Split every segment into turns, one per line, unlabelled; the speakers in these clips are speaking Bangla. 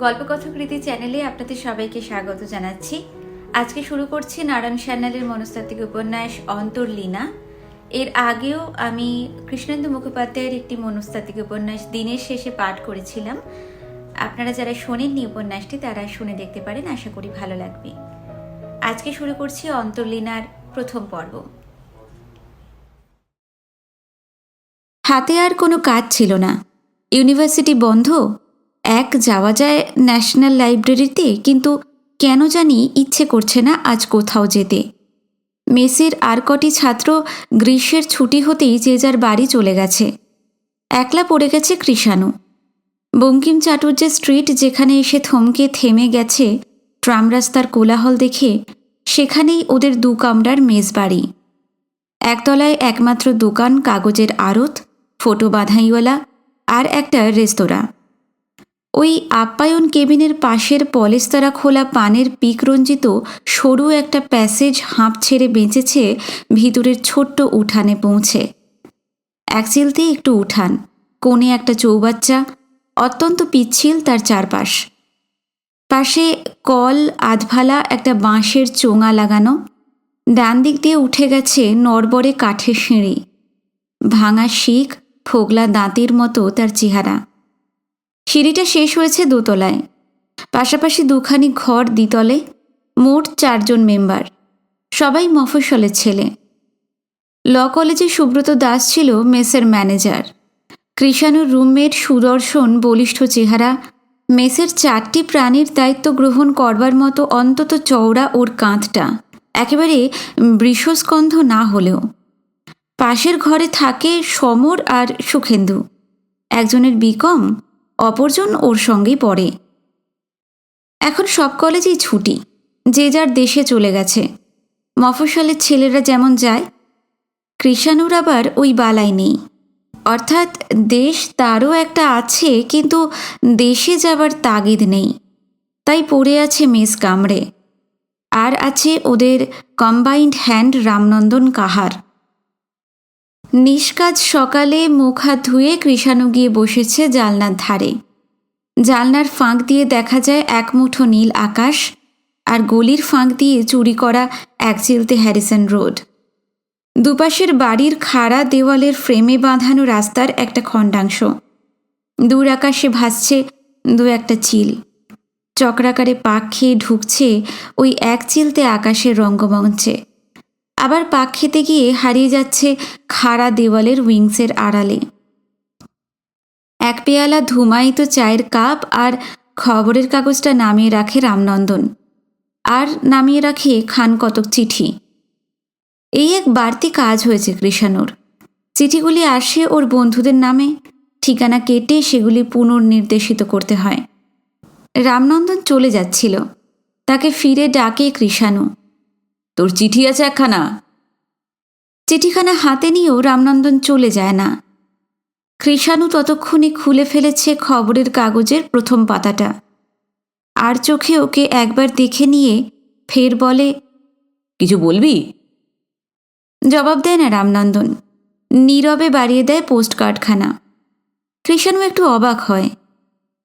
গল্পকথাকৃতি চ্যানেলে আপনাদের সবাইকে স্বাগত জানাচ্ছি। আজকে শুরু করছি নারায়ণ সান্যালের মনস্তাত্ত্বিক উপন্যাস অন্তর্লীনা। এর আগেও আমি কৃষ্ণেন্দু মুখোপাধ্যায়ের একটি মনস্তাত্ত্বিক উপন্যাস দিনের শেষে পাঠ করেছিলাম। আপনারা যারা শোনেননি উপন্যাসটি তারা শুনে দেখতে পারেন, আশা করি ভালো লাগবে। আজকে শুরু করছি অন্তর্লীনার প্রথম পর্ব। হাতে আর কোনো কাজ ছিল না, ইউনিভার্সিটি বন্ধ। যাওয়া যায় ন্যাশনাল লাইব্রেরিতে, কিন্তু কেন জানি ইচ্ছে করছে না আজ কোথাও যেতে। মেসের আর কটি ছাত্র গ্রীষ্মের ছুটি হতেই যে যার বাড়ি চলে গেছে। একলা পড়ে গেছে কৃষাণু। বঙ্কিম চাটুর্যের স্ট্রিট যেখানে এসে থমকে থেমে গেছে ট্রাম রাস্তার কোলাহল দেখে, সেখানেই ওদের 2 কামরার মেস বাড়ি। একতলায় একমাত্র দোকান, কাগজের আড়ত, ফটো বাঁধাইওয়ালা আর একটা রেস্তোরাঁ। ওই আপ্যায়ন কেবিনের পাশের পলেস্তরা খোলা পানের পিকরঞ্জিত সরু একটা প্যাসেজ হাঁপ ছেড়ে বেঁচেছে ভিতরের ছোট্ট উঠানে পৌঁছে। এক চিলতেই একটু উঠান, কোণে একটা চৌবাচ্চা, অত্যন্ত পিচ্ছিল তার চারপাশ। পাশে কল, আধভালা একটা বাঁশের চোঙা লাগানো। ডান দিক দিয়ে উঠে গেছে নড়বড়ে কাঠের সিঁড়ি। ভাঙা শিক, ফোগলা দাঁতের মতো তার চেহারা। সিঁড়িটা শেষ হয়েছে 2 তলায়, পাশাপাশি 2খানি ঘর দ্বিতলে। মোট 4 জন মেম্বার, সবাই মফস্বলের ছেলে। ল কলেজে সুব্রত দাস ছিল মেসের ম্যানেজার। কৃষাণুর রুমমেট সুদর্শন, বলিষ্ঠ চেহারা। মেসের 4টি প্রাণীর দায়িত্ব গ্রহণ করবার মতো অন্তত চওড়া ওর কাঁধটা, একেবারে বৃষস্কন্ধ না হলেও। পাশের ঘরে থাকে সমর আর সুখেন্দু। একজনের বিকম, অপরজন ওর সঙ্গেই পড়ে। এখন সব কলেজেই ছুটি, যে যার দেশে চলে গেছে। মফস্বলের ছেলেরা যেমন যায়, কৃষাণুর আবার ওই বালাই নেই। অর্থাৎ দেশ তারও একটা আছে, কিন্তু দেশে যাবার তাগিদ নেই। তাই পড়ে আছে মেস কামড়ে। আর আছে ওদের কম্বাইন্ড হ্যান্ড রামনন্দন কাহার। নিষ্কাজ সকালে মুখ হাত ধুয়ে কৃষাণু গিয়ে বসেছে জানলার ধারে। জানলার ফাঁক দিয়ে দেখা যায় এক মুঠো নীল আকাশ, আর গলির ফাঁক দিয়ে চুরি করা এক চিলতে হ্যারিসন রোড। দুপাশের বাড়ির খাড়া দেওয়ালের ফ্রেমে বাঁধানো রাস্তার একটা খণ্ডাংশ। দূর আকাশে ভাসছে 2-1টা চিল। চক্রাকারে পাক খেয়ে ঢুকছে ওই এক চিলতে আকাশের রঙ্গমঞ্চে। আবার পাক খেতে গিয়ে হারিয়ে যাচ্ছে খাড়া দেওয়ালের উইংসের আড়ালে। এক পেয়ালা ধুমায়িত চায়ের কাপ আর খবরের কাগজটা নামিয়ে রাখে রামনন্দন, আর নামিয়ে রাখে খান কতক চিঠি। এই এক বাড়তি কাজ হয়েছে কৃষাণুর। চিঠিগুলি আসে ওর বন্ধুদের নামে, ঠিকানা কেটে সেগুলি পুনর্নির্দেশিত করতে হয়। রামনন্দন চলে যাচ্ছিল, তাকে ফিরে ডাকে কৃষাণু। তোর চিঠি আছে একখানা। চিঠিখানা হাতে নিয়েও রামনন্দন চলে যায় না। কৃষাণু ততক্ষণে খুলে ফেলেছে খবরের কাগজের প্রথম পাতাটা, আর চোখে ওকে একবার দেখে নিয়ে ফের বলে, কিছু বলবি? জবাব দেয় না রামনন্দন, নীরবে বাড়িয়ে দেয় পোস্টকার্ডখানা। কৃষাণু একটু অবাক হয়।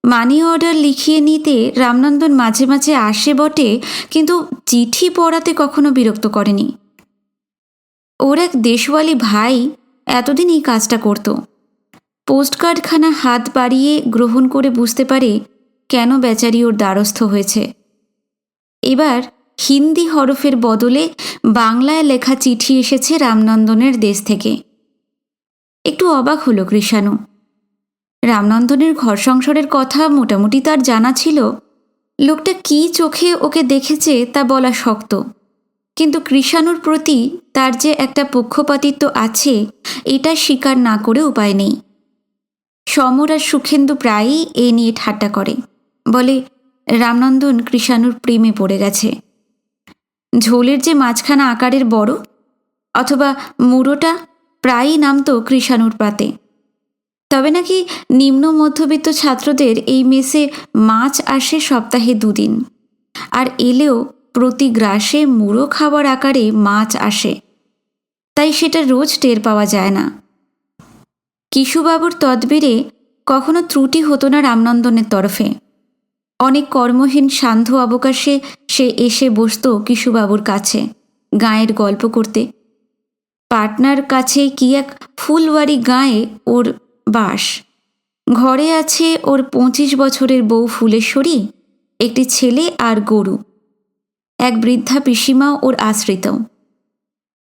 মানি অর্ডার লিখিয়ে নিতে রামনন্দন মাঝে মাঝে আসে বটে, কিন্তু চিঠি পড়াতে কখনো বিরক্ত করেনি। ওর এক দেশওয়ালি ভাই এতদিন এই কাজটা করত। পোস্টকার্ডখানা হাত বাড়িয়ে গ্রহণ করে বুঝতে পারে কেন বেচারি ওর দ্বারস্থ হয়েছে। এবার হিন্দি হরফের বদলে বাংলায় লেখা চিঠি এসেছে রামনন্দনের দেশ থেকে। একটু অবাক হলো কৃষাণু। রামনন্দনের ঘর সংসারের কথা মোটামুটি তার জানা ছিল। লোকটা কী চোখে ওকে দেখেছে তা বলা শক্ত, কিন্তু কৃষাণুর প্রতি তার যে একটা পক্ষপাতিত্ব আছে, এটা স্বীকার না করে উপায় নেই। সমর আর সুখেন্দু প্রায়ই এ নিয়ে ঠাট্টা করে, বলে রামনন্দন কৃষাণুর প্রেমে পড়ে গেছে। ঝোলের যে মাঝখানা আকারের বড় অথবা মুড়োটা প্রায়ই নামতো কৃষাণুর পাতে। তবে নাকি নিম্ন মধ্যবিত্ত ছাত্রদের এই মেসে মাছ আসে সপ্তাহে 2 দিন, আর এলেও প্রতি গ্রাসে মুড়ো খাবার আকারে মাছ আসে, তাই সেটা রোজ টের পাওয়া যায় না। কিশুবাবুর তদবিরে কখনো ত্রুটি হতো না রামনন্দনের তরফে। অনেক কর্মহীন সান্ধ্য অবকাশে সে এসে বসত কিশুবাবুর কাছে গাঁয়ের গল্প করতে। পাটনার কাছে কি এক ফুলবাড়ি গাঁয়ে ওর বাস। ঘরে আছে ওর 25 বছরের বউ ফুলেশ্বরী, একটি ছেলে আর গরু। এক বৃদ্ধা পিসিমা ওর আশ্রিত।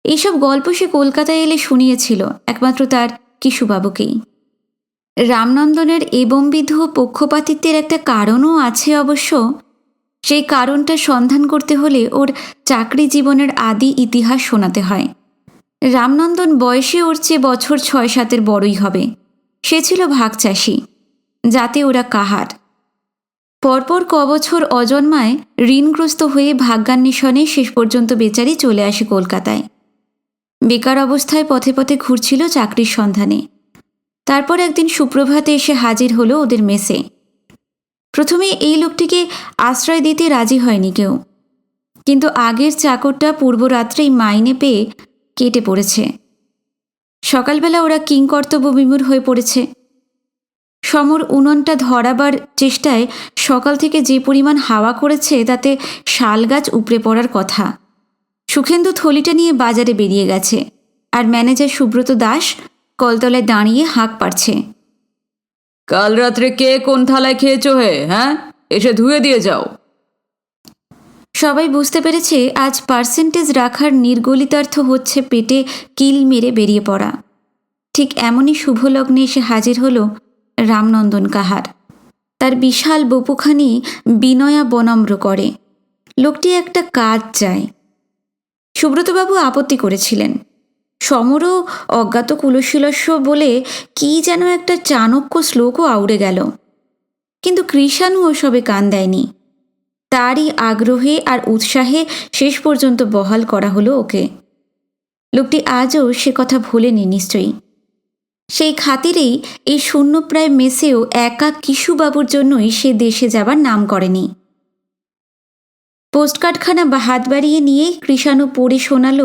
এইসব গল্প সে কলকাতায় এলে শুনিয়েছিল একমাত্র তার কিশুবাবুকেই। রামনন্দনের এবংবিধ পক্ষপাতিত্বের একটা কারণও আছে অবশ্য। সেই কারণটা সন্ধান করতে হলে ওর চাকরি জীবনের আদি ইতিহাস শোনাতে হয়। রামনন্দন বয়সে ওর চেয়ে বছর 6-7 বড়ই হবে। সে ছিল ভাগচাষী, যাতে ওরা কাহার। পরপর কবছর অজন্মায় ঋণগ্রস্ত হয়ে ভাগ্যান্বেষণে শেষ পর্যন্ত বেচারি চলে আসে কলকাতায়। বেকার অবস্থায় পথে পথে ঘুরছিল চাকরির সন্ধানে। তারপর একদিন সুপ্রভাতে এসে হাজির হলো ওদের মেসে। প্রথমে এই লোকটিকে আশ্রয় দিতে রাজি হয়নি কেউ, কিন্তু আগের চাকরটা পূর্বরাত্রেই মাইনে পেয়ে কেটে পড়েছে। সকালবেলা ওরা কিংকর্তব্য বিমূঢ় হয়ে পড়েছে। সমর উনুনটা ধরাবার চেষ্টায় সকাল থেকে যে পরিমাণ হাওয়া করেছে তাতে শালগাছ উপড়ে পড়ার কথা। সুখেন্দু থলিটা নিয়ে বাজারে বেরিয়ে গেছে, আর ম্যানেজার সুব্রত দাস কলতলায় দাঁড়িয়ে হাঁক পাড়ছে।
কাল রাত্রে কে কোন থালায় খেয়েছো হে? হ্যাঁ, এসে ধুয়ে দিয়ে যাও।
সবাই বুঝতে পেরেছে আজ পার্সেন্টেজ রাখার নির্গলিতার্থ হচ্ছে পেটে কিল মেরে বেরিয়ে পড়া। ঠিক এমনই শুভলগ্নে এসে হাজির হলো রামনন্দন কাহার। তার বিশাল বপুখানি বিনয়া বনম্র করে। লোকটি একটা কাজ চায়। সুব্রতবাবু আপত্তি করেছিলেন। সমরও অজ্ঞাত কুলশীলস্য বলে কি যেন একটা চাণক্য শ্লোকও আউড়ে গেল, কিন্তু কৃষাণু ওসবে কান দেয়নি। তারই আগ্রহে আর উৎসাহে শেষ পর্যন্ত বহাল করা হলো ওকে। লোকটি আজও সে কথা ভোলেনি নিশ্চয়ই। সেই খাতিরেই এই শূন্যপ্রায় মেসেও একা কিশুবাবুর জন্যই সে দেশে যাবার নাম করেনি। পোস্টকার্ডখানা হাত বাড়িয়ে নিয়ে কৃষাণু পড়ে শোনাল।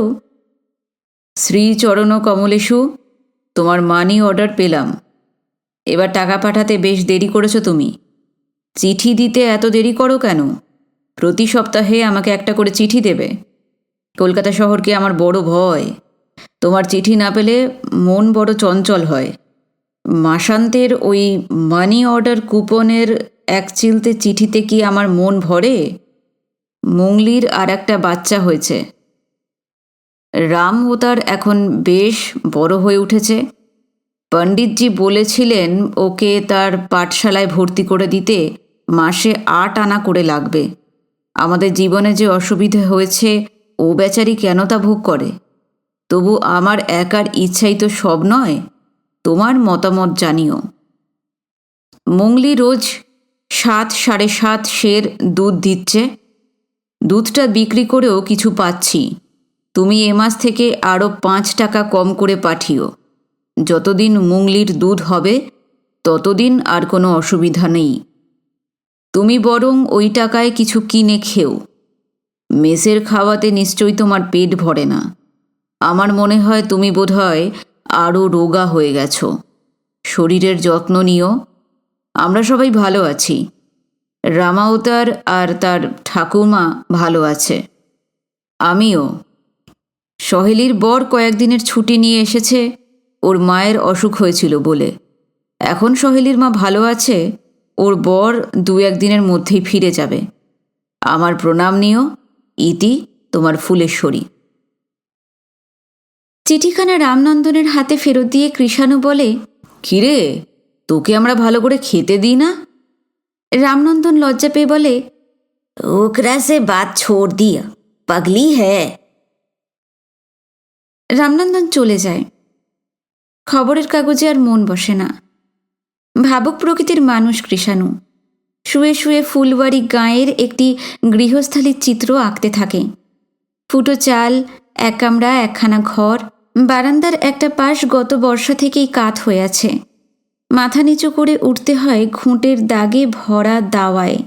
শ্রীচরণ কমলেশু, তোমার মানি অর্ডার পেলাম। এবার টাকা পাঠাতে বেশ দেরি করেছো তুমি। চিঠি দিতে এত দেরি করো কেন? প্রতি সপ্তাহে আমাকে একটা করে চিঠি দেবে। কলকাতা শহরকে আমার বড় ভয়। তোমার চিঠি না পেলে মন বড় চঞ্চল হয়। মাসান্তের ওই মানি অর্ডার কুপনের এক চিলতে চিঠিতে কি আমার মন ভরে? মুংলির আর একটা বাচ্চা হয়েছে। রাম ও তার এখন বেশ বড় হয়ে উঠেছে। পণ্ডিতজি বলেছিলেন ওকে তার পাঠশালায় ভর্তি করে দিতে মাসে 8 আনা করে লাগবে। আমাদের জীবনে যে অসুবিধে হয়েছে ও বেচারি কেন তা ভোগ করে? তবু আমার একার ইচ্ছাই তো সব নয়। তোমার মতামত জানিও। মুংলি রোজ 7-7.5 সের দুধ দিচ্ছে। দুধটা বিক্রি করেও কিছু পাচ্ছি। তুমি এ মাস থেকে আরও 5 টাকা কম করে পাঠিও। যতদিন মুংলির দুধ হবে ততদিন আর কোনো অসুবিধা নেই। তুমি বরং ওই টাকায় কিছু কিনে খেও। মেসের খাওয়াতে নিশ্চয়ই তোমার পেট ভরে না। আমার মনে হয় তুমি বোধহয় আরও রোগা হয়ে গেছো। শরীরের যত্ন নিও। আমরা সবাই ভালো আছি। রামাবতার আর তার ঠাকুমা ভালো আছে। আমিও। সহেলির বর কয়েকদিনের ছুটি নিয়ে এসেছে, ওর মায়ের অসুখ হয়েছিল বলে। এখন সহেলির মা ভালো আছে। ওর বর 2-1 দিনের মধ্যেই ফিরে যাবে। আমার প্রণাম নিও। ইতি, তোমার ফুলেশ্বরী।
চিঠিখানা রামনন্দনের হাতে ফেরত দিয়ে কৃষাণু বলে,
কিরে, তোকে আমরা ভালো করে খেতে দিই না?
রামনন্দন লজ্জা পেয়ে বলে,
ओकरा से बात छोड़ दिया, पगली है।
রামনন্দন চলে যায়। খবরের কাগজে আর মন বসে না। ভাবুক প্রকৃতির মানুষ কৃষাণু। শুয়ে শুয়ে ফুলবাড়ি গাঁয়ের একটি গৃহস্থালির চিত্র আঁকতে থাকে। ফুটো চাল, 1 কামরা, 1খানা ঘর, বারান্দার একটা পাশ গত বর্ষা থেকেই কাত হয়ে আছে। মাথা নিচু করে উঠতে হয় ঘুঁটের দাগে ভরা দাওয়ায়।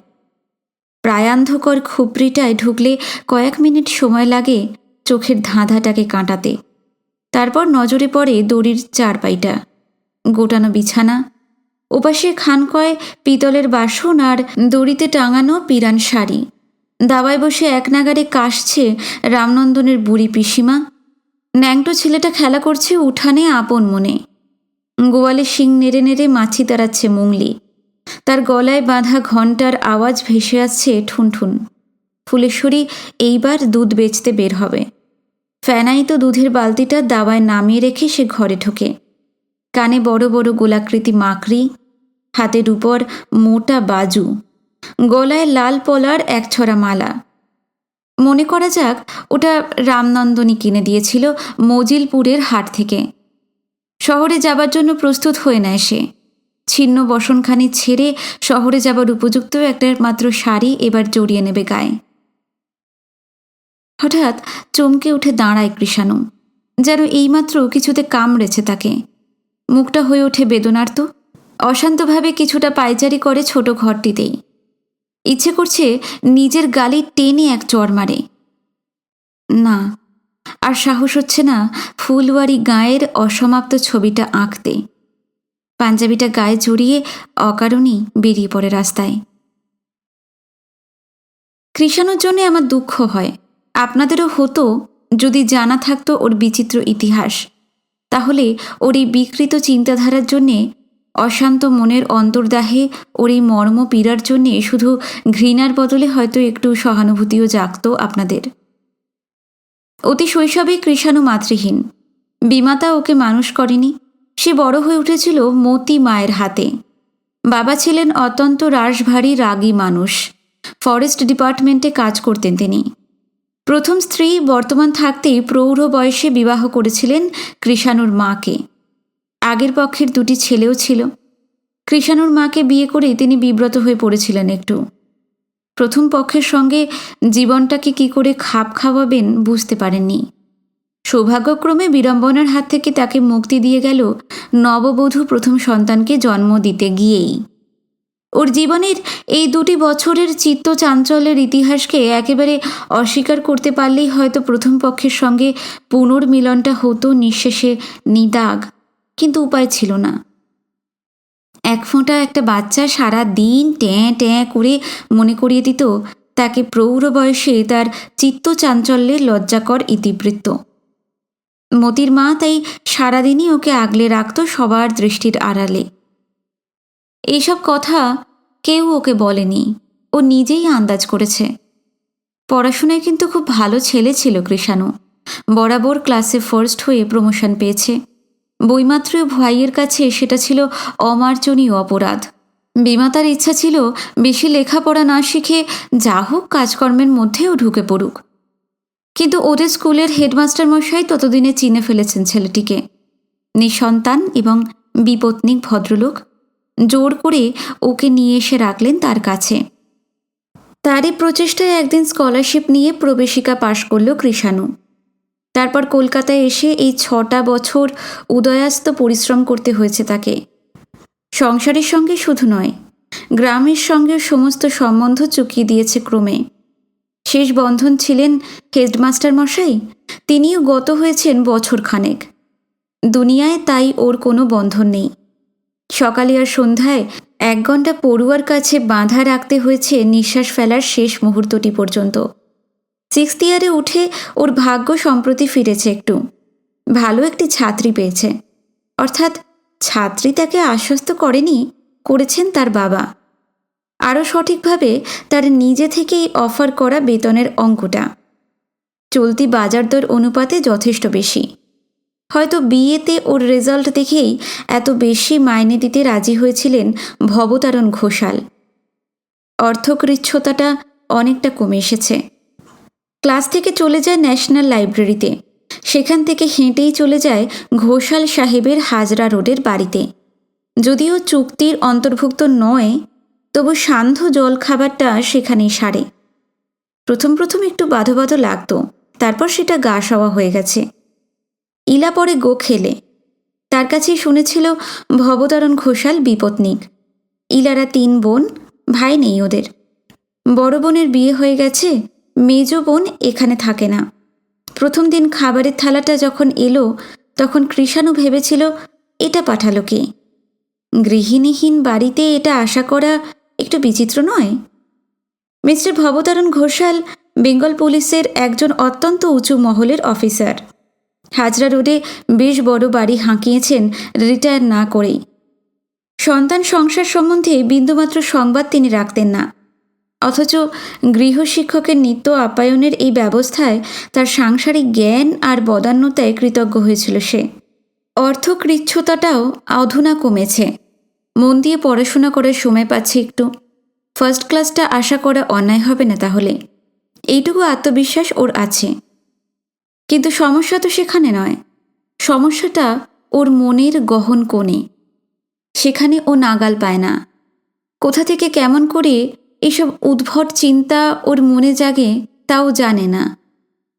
প্রায়ান্ধকর খুপড়িটায় ঢুকলে কয়েক মিনিট সময় লাগে চোখের ধাঁধাটাকে কাটাতে। তারপর নজরে পড়ে দড়ির চারপাইটা, গোটানো বিছানা, ওপাশে খানকয় পিতলের বাসন আর দড়িতে টাঙানো পিরান শাড়ি। দাওয়ায় বসে এক নাগাড়ে কাশছে রামনন্দনের বুড়ি পিসিমা। ন্যাংটো ছেলেটা খেলা করছে উঠানে আপন মনে। গোয়ালে শিং নেড়ে নেড়ে মাছি তাড়াচ্ছে মুংলি। তার গলায় বাঁধা ঘণ্টার আওয়াজ ভেসে আসছে ঠুনঠুন। ফুলেশ্বরী এইবার দুধ বেচতে বের হবে। ফেনায়িত দুধের বালতিটা দাওয়ায় নামিয়ে রেখে সে ঘরে ঢোকে। কানে বড় বড় গোলাকৃতি মাকড়ি, হাতের উপর মোটা বাজু, গলায় লাল পলার এক ছড়া মালা। মনে করা যাক ওটা রামনন্দনী কিনে দিয়েছিল মজিলপুরের হাট থেকে। শহরে যাবার জন্য প্রস্তুত হয়ে নেয় সে। ছিন্ন বসনখানি ছেড়ে শহরে যাবার উপযুক্ত একটা মাত্র শাড়ি এবার জড়িয়ে নেবে গায়ে। হঠাৎ চমকে উঠে দাঁড়ায় কৃষাণু, যেন এইমাত্র কিছুতে কামড়েছে তাকে। মুখটা হয়ে ওঠে বেদনার্ত। অশান্তভাবে কিছুটা পায়চারি করে ছোট ঘরটিতেই। ইচ্ছে করছে নিজের গালি টেনে এক চড় মারে। না, আর সাহস হচ্ছে না ফুলওয়ারি গাঁয়ের অসমাপ্ত ছবিটা আঁকতে। পাঞ্জাবিটা গায়ে জড়িয়ে অকারণেই বেরিয়ে পড়ে রাস্তায়। কৃষাণুর জন্যে আমার দুঃখ হয়। আপনাদেরও হতো যদি জানা থাকতো ওর বিচিত্র ইতিহাস। তাহলে ওর এই বিকৃত চিন্তাধারার জন্যে, অশান্ত মনের অন্তর্দাহে ওর এই মর্ম পীড়ার জন্যে শুধু ঘৃণার বদলে হয়তো একটু সহানুভূতিও জাগত আপনাদের। অতি শৈশবেই কৃষাণু মাতৃহীন। বিমাতা ওকে মানুষ করেনি। সে বড় হয়ে উঠেছিল মতি মায়ের হাতে। বাবা ছিলেন অত্যন্ত রাশভারী রাগী মানুষ। ফরেস্ট ডিপার্টমেন্টে কাজ করতেন তিনি। প্রথম স্ত্রী বর্তমান থাকতেই প্রৌঢ় বয়সে বিবাহ করেছিলেন কৃষাণুর মাকে। আগের পক্ষের দুটি ছেলেও ছিল। কৃষাণুর মাকে বিয়ে করে তিনি বিব্রত হয়ে পড়েছিলেন একটু। প্রথম পক্ষের সঙ্গে জীবনটাকে কি করে খাপ খাওয়াবেন বুঝতে পারেননি। সৌভাগ্যক্রমে বিড়ম্বনার হাত থেকে তাকে মুক্তি দিয়ে গেল নববধূ প্রথম সন্তানকে জন্ম দিতে গিয়েই। ওর জীবনের এই 2 বছরের চিত্ত চাঞ্চল্যের ইতিহাসকে একেবারে অস্বীকার করতে পারলেই হয়তো প্রথম পক্ষের সঙ্গে পুনর্মিলনটা হতো নিঃশেষে নিদাগ। কিন্তু উপায় ছিল না। এক ফোঁটা একটা বাচ্চা সারা দিন ট্যাঁ ট্যাঁ করে মনে করিয়ে দিত তাকে প্রৌঢ় বয়সে তার চিত্ত চাঞ্চল্যের লজ্জাকর ইতিবৃত্ত। মতির মা তাই সারাদিনই ওকে আগলে রাখত সবার দৃষ্টির আড়ালে। এইসব কথা কেউ ওকে বলেনি, ও নিজেই আন্দাজ করেছে। পড়াশোনায় কিন্তু খুব ভালো ছেলে ছিল কৃষাণু। বরাবর ক্লাসে ফার্স্ট হয়ে প্রমোশন পেয়েছে। বইমাত্রীয় ভাইয়ের কাছে সেটা ছিল অমার্জনীয় অপরাধ। বিমাতার ইচ্ছা ছিল বেশি লেখাপড়া না শিখে যা হোক কাজকর্মের মধ্যেও ঢুকে পড়ুক। কিন্তু ওদের স্কুলের হেডমাস্টার মশাই ততদিনে চিনে ফেলেছেন ছেলেটিকে। নিঃসন্তান এবং বিপত্নিক ভদ্রলোক। জোর করে ওকে নিয়ে এসে রাখলেন তার কাছে। তারই প্রচেষ্টায় একদিন স্কলারশিপ নিয়ে প্রবেশিকা পাশ করল কৃষাণু। তারপর কলকাতায় এসে এই 6টা বছর উদয়াস্ত পরিশ্রম করতে হয়েছে তাকে। সংসারের সঙ্গে শুধু নয়, গ্রামের সঙ্গেও সমস্ত সম্বন্ধ চুকিয়ে দিয়েছে ক্রমে। শেষ বন্ধন ছিলেন হেডমাস্টার মশাই। তিনিও গত হয়েছেন বছরখানেক। দুনিয়ায় তাই ওর কোনো বন্ধন নেই। সকালে আর সন্ধ্যায় 1 ঘন্টা পড়ুয়ার কাছে বাঁধা রাখতে হয়েছে নিঃশ্বাস ফেলার শেষ মুহূর্তটি পর্যন্ত। 6th ইয়ারে উঠে ওর ভাগ্য সম্প্রতি ফিরেছে একটু। ভালো একটি ছাত্রী পেয়েছে। অর্থাৎ ছাত্রী তাকে আশ্বস্ত করেনি, করেছেন তার বাবা। আরও সঠিকভাবে তার নিজে থেকেই অফার করা বেতনের অঙ্কটা চলতি বাজার দর অনুপাতে যথেষ্ট বেশি। হয়তো বিয়েতে ওর রেজাল্ট দেখেই এত বেশি মাইনে দিতে রাজি হয়েছিলেন ভবতারণ ঘোষাল। অর্থকৃচ্ছতাটা অনেকটা কমে এসেছে। ক্লাস থেকে চলে যায় ন্যাশনাল লাইব্রেরিতে। সেখান থেকে হেঁটেই চলে যায় ঘোষাল সাহেবের হাজরা রোডের বাড়িতে। যদিও চুক্তির অন্তর্ভুক্ত নয়, তবু সান্ধ্য জল খাবারটা সেখানেই সারে। প্রথম একটু বাধো বাধো লাগতো, তারপর সেটা গা সওয়া হয়ে গেছে। ইলা পরে গো খেলে। তার কাছেই শুনেছিল ভবতারণ ঘোষাল বিপত্নিক। ইলারা 3 বোন, ভাই নেই ওদের। বড় বোনের বিয়ে হয়ে গেছে, মেজ বোন এখানে থাকে না। প্রথম দিন খাবারের থালাটা যখন এলো তখন কৃষাণু ভেবেছিল এটা পাঠালো কে। গৃহিণীহীন বাড়িতে এটা আশা করা একটু বিচিত্র নয়? মিস্টার ভবতারণ ঘোষাল বেঙ্গল পুলিশের একজন অত্যন্ত উঁচু মহলের অফিসার। হাজরা রোডে বেশ বড় বাড়ি হাঁকিয়েছেন রিটায়ার না করেই। সন্তান সংসার সম্বন্ধে বিন্দুমাত্র সংবাদ তিনি রাখতেন না, অথচ গৃহশিক্ষকের নিত্য আপ্যায়নের এই ব্যবস্থায় তার সাংসারিক জ্ঞান আর বদান্যতায় কৃতজ্ঞ হয়েছিল সে। অর্থকৃচ্ছতাটাও অধুনা কমেছে, মন দিয়ে পড়াশোনা করার সময় পাচ্ছে একটু। ফার্স্ট ক্লাসটা আশা করা অন্যায় হবে না তাহলে, এইটুকু আত্মবিশ্বাস ওর আছে। কিন্তু সমস্যা তো সেখানে নয়, সমস্যাটা ওর মনের গহন কোণে। সেখানে ও নাগাল পায় না। কোথা থেকে কেমন করে এসব উদ্ভট চিন্তা ওর মনে জাগে তাও জানে না,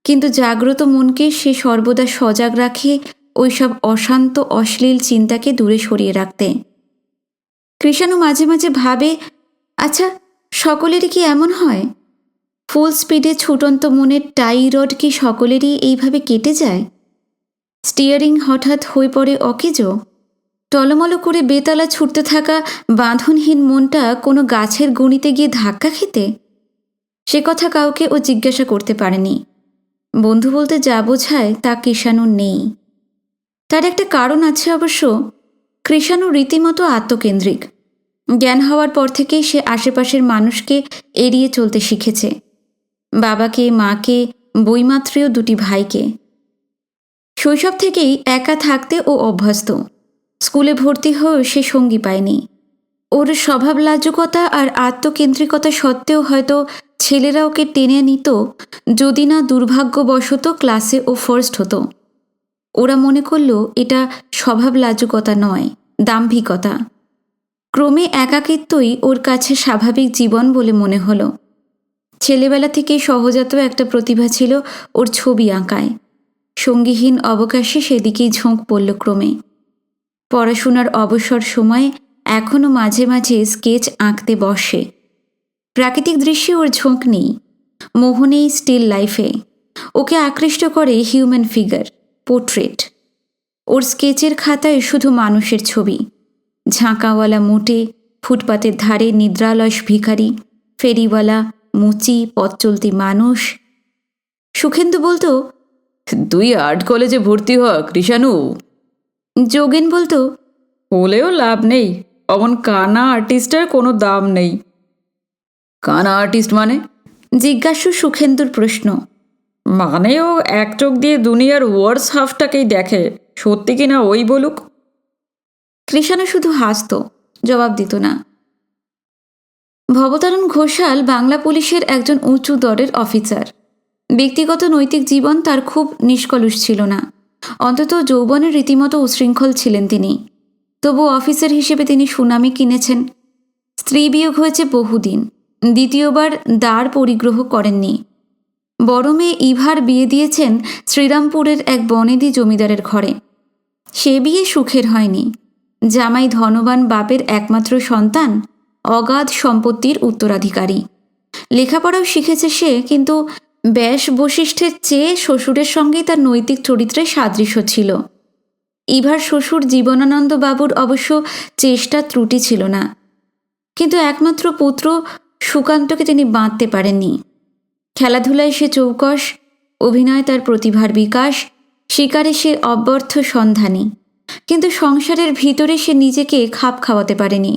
কিন্তু জাগ্রত মনকে সে সর্বদা সজাগ রাখে ওইসব অশান্ত অশ্লীল চিন্তাকে দূরে সরিয়ে রাখতে। কৃষাণু মাঝে মাঝে ভাবে, আচ্ছা সকলেরই কি এমন হয়? ফুল স্পিডে ছুটন্ত মনের টাই রড কি সকলেরই এইভাবে কেটে যায়? স্টিয়ারিং হঠাৎ হয়ে পড়ে অকেজো? টলমল করে বেতালা ছুটতে থাকা বাঁধনহীন মনটা কোনো গাছের গণিতে গিয়ে ধাক্কা খেতে? সে কথা কাউকে ও জিজ্ঞাসা করতে পারেনি। বন্ধু বলতে যা বোঝায় তা কৃষাণুর নেই। তার একটা কারণ আছে অবশ্য। কৃষাণু রীতিমতো আত্মকেন্দ্রিক। জ্ঞান হওয়ার পর থেকেই সে আশেপাশের মানুষকে এড়িয়ে চলতে শিখেছে, বাবাকে, মাকে, বইমাত্রেও দুটি ভাইকে। শৈশব থেকেই একা থাকতে ও অভ্যস্ত। স্কুলে ভর্তি হয়েও সে সঙ্গী পায়নি। ওর স্বভাব লাজুকতা আর আত্মকেন্দ্রিকতা সত্ত্বেও হয়তো ছেলেরা ওকে টেনে নিত যদি না দুর্ভাগ্যবশত ক্লাসে ও ফার্স্ট হতো। ওরা মনে করল এটা স্বভাব লাজুকতা নয়, দাম্ভিকতা। ক্রমে একাকিত্বই ওর কাছে স্বাভাবিক জীবন বলে মনে হলো। ছেলেবেলা থেকেই সহজাত একটা প্রতিভা ছিল ওর ছবি আঁকায়। সঙ্গীহীন অবকাশে সেদিকেই ঝোঁক পড়ল ক্রমে। পড়াশোনার অবসর সময়ে এখনও মাঝে মাঝে স্কেচ আঁকতে বসে। প্রাকৃতিক দৃশ্যে ওর ঝোঁক নেই, মোহ নেই স্টিল লাইফে। ওকে আকৃষ্ট করে হিউম্যান ফিগার, পোর্ট্রেট। ওর স্কেচের খাতায় শুধু মানুষের ছবি, ঝাঁকাওয়ালা মোটে, ফুটপাতের ধারে নিদ্রালয় ভিখারি, ফেরিওয়ালা, মুচি, পথ চলতি মানুষ। সুখেন্দু বলতো,
তুই আর্ট কলেজে ভর্তি হ কৃষাণু।
যোগেন বলতো,
হলেও লাভ নেই, অমন কানা আর্টিস্টের কোনো দাম নেই। কানা আর্টিস্ট মানে?
জিজ্ঞাসু সুখেন্দুর প্রশ্ন।
মানে ও এক চোখ দিয়ে দুনিয়ার ওয়ার্স হাফটাকেই দেখে, সত্যি কিনা ওই বলুক।
কৃষাণু শুধু হাসত, জবাব দিত না। ভবতারণ ঘোষাল বাংলা পুলিশের একজন উঁচু দরের অফিসার। ব্যক্তিগত নৈতিক জীবন তার খুব নিষ্কলুষ ছিল না, অন্তত যৌবনের রীতিমতো উশৃঙ্খল ছিলেন তিনি। তবু অফিসার হিসেবে তিনি সুনামি কিনেছেন। স্ত্রী বিয়োগ হয়েছে বহুদিন, দ্বিতীয়বার দ্বার পরিগ্রহ করেননি। বড় মেয়ে ইভার বিয়ে দিয়েছেন শ্রীরামপুরের এক বনেদি জমিদারের ঘরে। সে বিয়ে সুখের হয়নি। জামাই ধনবান বাপের একমাত্র সন্তান, অগাধ সম্পত্তির উত্তরাধিকারী। লেখাপড়াও শিখেছে সে, কিন্তু ব্যাস বশিষ্ঠের চেয়ে শ্বশুরের সঙ্গেই তার নৈতিক চরিত্রে সাদৃশ্য ছিল। ইভার শ্বশুর জীবনানন্দ বাবুর অবশ্য চেষ্টা ত্রুটি ছিল না, কিন্তু একমাত্র পুত্র সুকান্তকে তিনি বাঁধতে পারেননি। খেলাধুলায় সে চৌকস, অভিনয় তার প্রতিভার বিকাশ, শিকারে সে অব্যর্থ সন্ধানী, কিন্তু সংসারের ভিতরে সে নিজেকে খাপ খাওয়াতে পারেনি।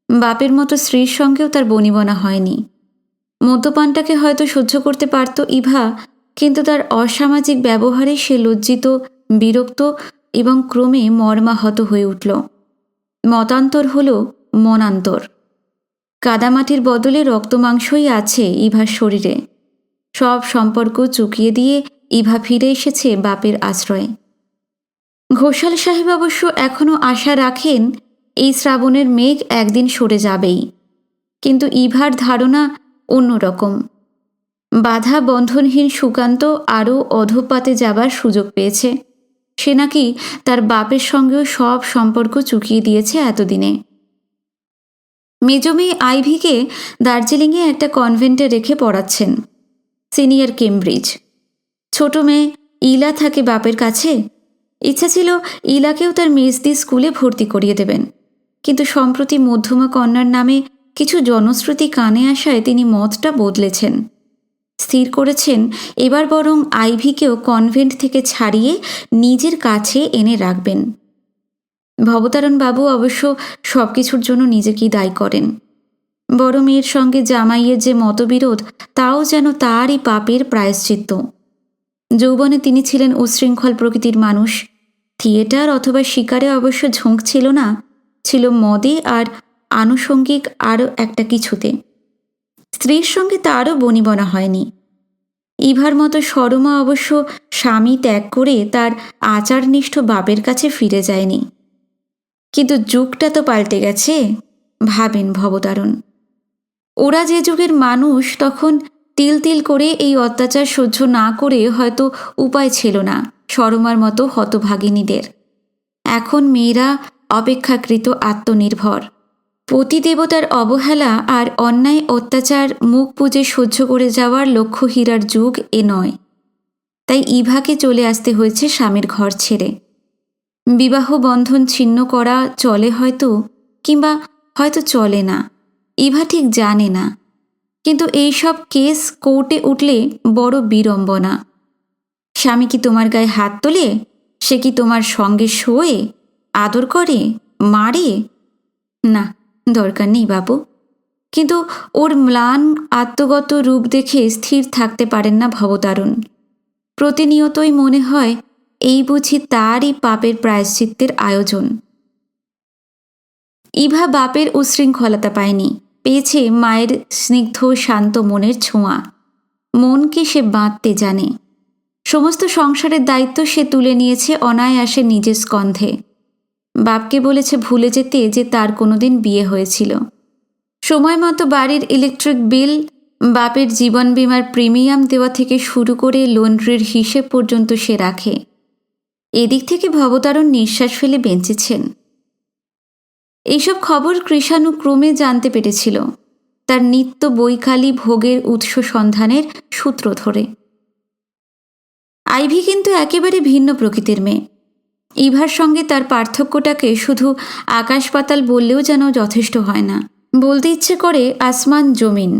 বাপের মতো স্ত্রীর সঙ্গেও তার বনিবনা হয়নি। মদ্যপানটাকে হয়তো সহ্য করতে পারত ইভা, কিন্তু তার অসামাজিক ব্যবহারে সে লজ্জিত, বিরক্ত এবং ক্রমে মর্মাহত হয়ে উঠল। মতান্তর হল মনান্তর। কাদামাটির বদলে রক্তমাংসই আছে ইভার শরীরে। সব সম্পর্ক চুকিয়ে দিয়ে ইভা ফিরে এসেছে বাপের আশ্রয়ে। ঘোষাল সাহেব অবশ্য এখনও আশা রাখেন এই শ্রাবণের মেঘ একদিন সরে যাবেই, কিন্তু ইভার ধারণা অন্যরকম। বাধা বন্ধনহীন সুকান্ত আরও অধঃপাতে যাবার সুযোগ পেয়েছে। সে নাকি তার বাপের সঙ্গেও সব সম্পর্ক চুকিয়ে দিয়েছে এতদিনে। মেজ মেয়ে আইভিকে দার্জিলিংয়ে একটা কনভেন্টে রেখে পড়াচ্ছেন, সিনিয়র কেমব্রিজ। ছোট মেয়ে ইলা থাকে বাপের কাছে। ইচ্ছা ছিল ইলাকেও তার মেজদি স্কুলে ভর্তি করিয়ে দেবেন, কিন্তু সম্প্রতি মধ্যমা কন্যার নামে কিছু জনশ্রুতি কানে আসায় তিনি মতটা বদলেছেন। স্থির করেছেন এবার বরং আইভিকেও কনভেন্ট থেকে ছাড়িয়ে নিজের কাছে এনে রাখবেন। ভবতারণ বাবু অবশ্য সব কিছুর জন্য নিজেকেই দায়ী করেন। বড় মেয়ের সঙ্গে জামাইয়ের যে মতবিরোধ, তাও যেন তারই পাপের প্রায়শ্চিত্ত। যৌবনে তিনি ছিলেন উচ্ছৃঙ্খল প্রকৃতির মানুষ। থিয়েটার অথবা শিকারে অবশ্য ঝোঁক ছিল না, ছিল মদে আর আনুষঙ্গিক আরও একটা কিছুতে। স্ত্রীর সঙ্গে তারও বনিবনা হয়নি। ইভার মতো সরমা অবশ্য স্বামী ত্যাগ করে তার আচারনিষ্ঠ বাপের কাছে ফিরে যায়নি। কিন্তু যুগটা তো পাল্টে গেছে, ভাবেন ভবতারণ। ওরা যে যুগের মানুষ, তখন তিল তিল করে এই অত্যাচার সহ্য না করে হয়তো উপায় ছিল না সরমার মতো হতভাগিনীদের। এখন মেয়েরা অপেক্ষাকৃত আত্মনির্ভর। পতিদেবতার অবহেলা আর অন্যায় অত্যাচার মুখ বুজে সহ্য করে যাওয়ার লক্ষ্যহীরার যুগ এ নয়। তাই ইভাকে চলে আসতে হয়েছে স্বামীর ঘর ছেড়ে। বিবাহ বন্ধন ছিন্ন করা চলে হয়তো, কিংবা হয়তো চলে না, ইভা ঠিক জানে না। কিন্তু এইসব কেস কোর্টে উঠলে বড় বিড়ম্বনা। স্বামী কি তোমার গায়ে হাত তোলে? সে কি তোমার সঙ্গে শোয়ে, আদর করে, মারে? না, দরকার নেই বাবু। কিন্তু ওর ম্লান আত্মগত রূপ দেখে স্থির থাকতে পারেন না ভবতারণ। প্রতিনিয়তই মনে হয় এই বুঝি তারই পাপের প্রায়শ্চিত্তের আয়োজন। ইভা বাপের উচ্ছৃঙ্খলতা পায়নি, পেয়েছে মায়ের স্নিগ্ধ শান্ত মনের ছোঁয়া। মনকে সে বাঁধতে জানে। সমস্ত সংসারের দায়িত্ব সে তুলে নিয়েছে অনায়াসে নিজের স্কন্ধে। বাপকে বলেছে ভুলে যেতে যে তার কোনোদিন বিয়ে হয়েছিল। সময় মতো বাড়ির ইলেকট্রিক বিল, বাপের জীবন বীমার প্রিমিয়াম দেওয়া থেকে শুরু করে লন্ড্রির হিসেব পর্যন্ত সে রাখে। এদিক থেকে ভবতারণ নিঃশ্বাস ফেলে বেঁচেছেন। এইসব খবর কৃষাণুক্রমে জানতে পেরেছিল তার নিত্য বৈকালী ভোগের উৎস সন্ধানের সূত্র ধরে। আইভি কিন্তু একেবারে ভিন্ন প্রকৃতির মেয়ে। ইভার সঙ্গে তার পার্থক্যটাকে শুধু আকাশ পাতাল বললেও যেন যথেষ্ট হয় না। বলতে ইচ্ছে করে আসমান জমিন।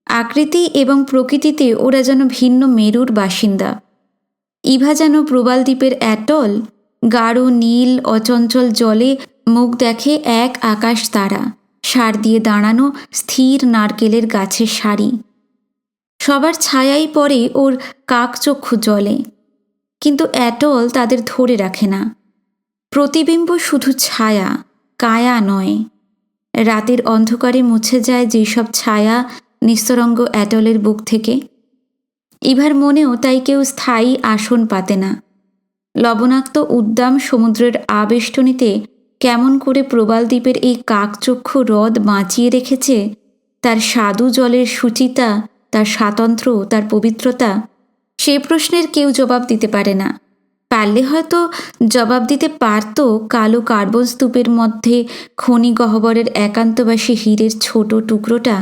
আকৃতি এবং প্রকৃতিতে ওরা যেন ভিন্ন মেরুর বাসিন্দা। ইভা যেন প্রবাল দ্বীপের অ্যাটল, গাঢ় নীল অচঞ্চল জলে মুখ দেখে এক আকাশ তারা, সার দিয়ে দাঁড়ানো স্থির নারকেলের গাছের সারি। সবার ছায়াই পড়ে ওর কাকচক্ষু জলে, কিন্তু অ্যাটল তাদের ধরে রাখে না। প্রতিবিম্ব শুধু ছায়া, কায়া নয়। রাতের অন্ধকারে মুছে যায় যেসব ছায়া নিস্তরঙ্গ অ্যাটলের বুক থেকে। ইভার মনেও তাই কেউ স্থায়ী আসন পাতে না। লবণাক্ত উদ্দাম সমুদ্রের আবেষ্টনীতে কেমন করে প্রবাল দ্বীপের এই কাকচক্ষু হ্রদ বাঁচিয়ে রেখেছে তার স্বাদু জলের শুচিতা, তার স্বাতন্ত্র্য, তার পবিত্রতা, সে প্রশ্নের কেউ জবাব দিতে পারে না। পারলে হয়তো জবাব দিতে পারত কালো কার্বন স্তূপের মধ্যে খনি গহ্বরের একান্তবাসী হীরের ছোট টুকরোটা।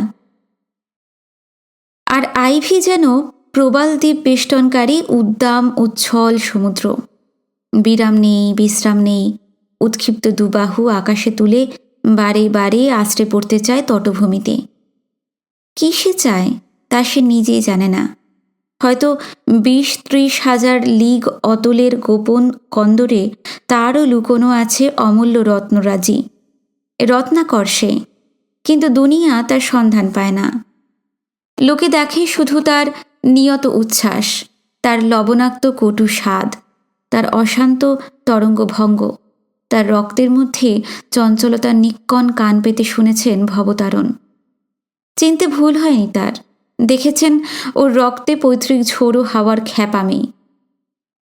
আর আইভি যেন প্রবাল দ্বীপ বেষ্টনকারী উদ্দাম উচ্ছল সমুদ্র। বিরাম নেই, বিশ্রাম নেই। উৎক্ষিপ্ত দুবাহু আকাশে তুলে বারে বারে আশ্রে পড়তে চায় তটভূমিতে। কি সে চায় তা সে নিজেই জানে না। হয়তো 20-30 হাজার লিগ অতলের গোপন কন্দরে তারও লুকোনো আছে অমূল্য রত্নরাজি, রত্নাকর সে। কিন্তু দুনিয়া তার সন্ধান পায় না। লোকে দেখে শুধু তার নিয়ত উচ্ছ্বাস, তার লবণাক্ত কটু স্বাদ, তার অশান্ত তরঙ্গভঙ্গ, তার রক্তের মধ্যে চঞ্চলতার নিক্কণ কান পেতে শুনেছেন ভবতারণ। চিনতে ভুল হয়নি তার। দেখেছেন ওর রক্তে পৈতৃক ঝোড়ো হাওয়ার খ্যাপামি।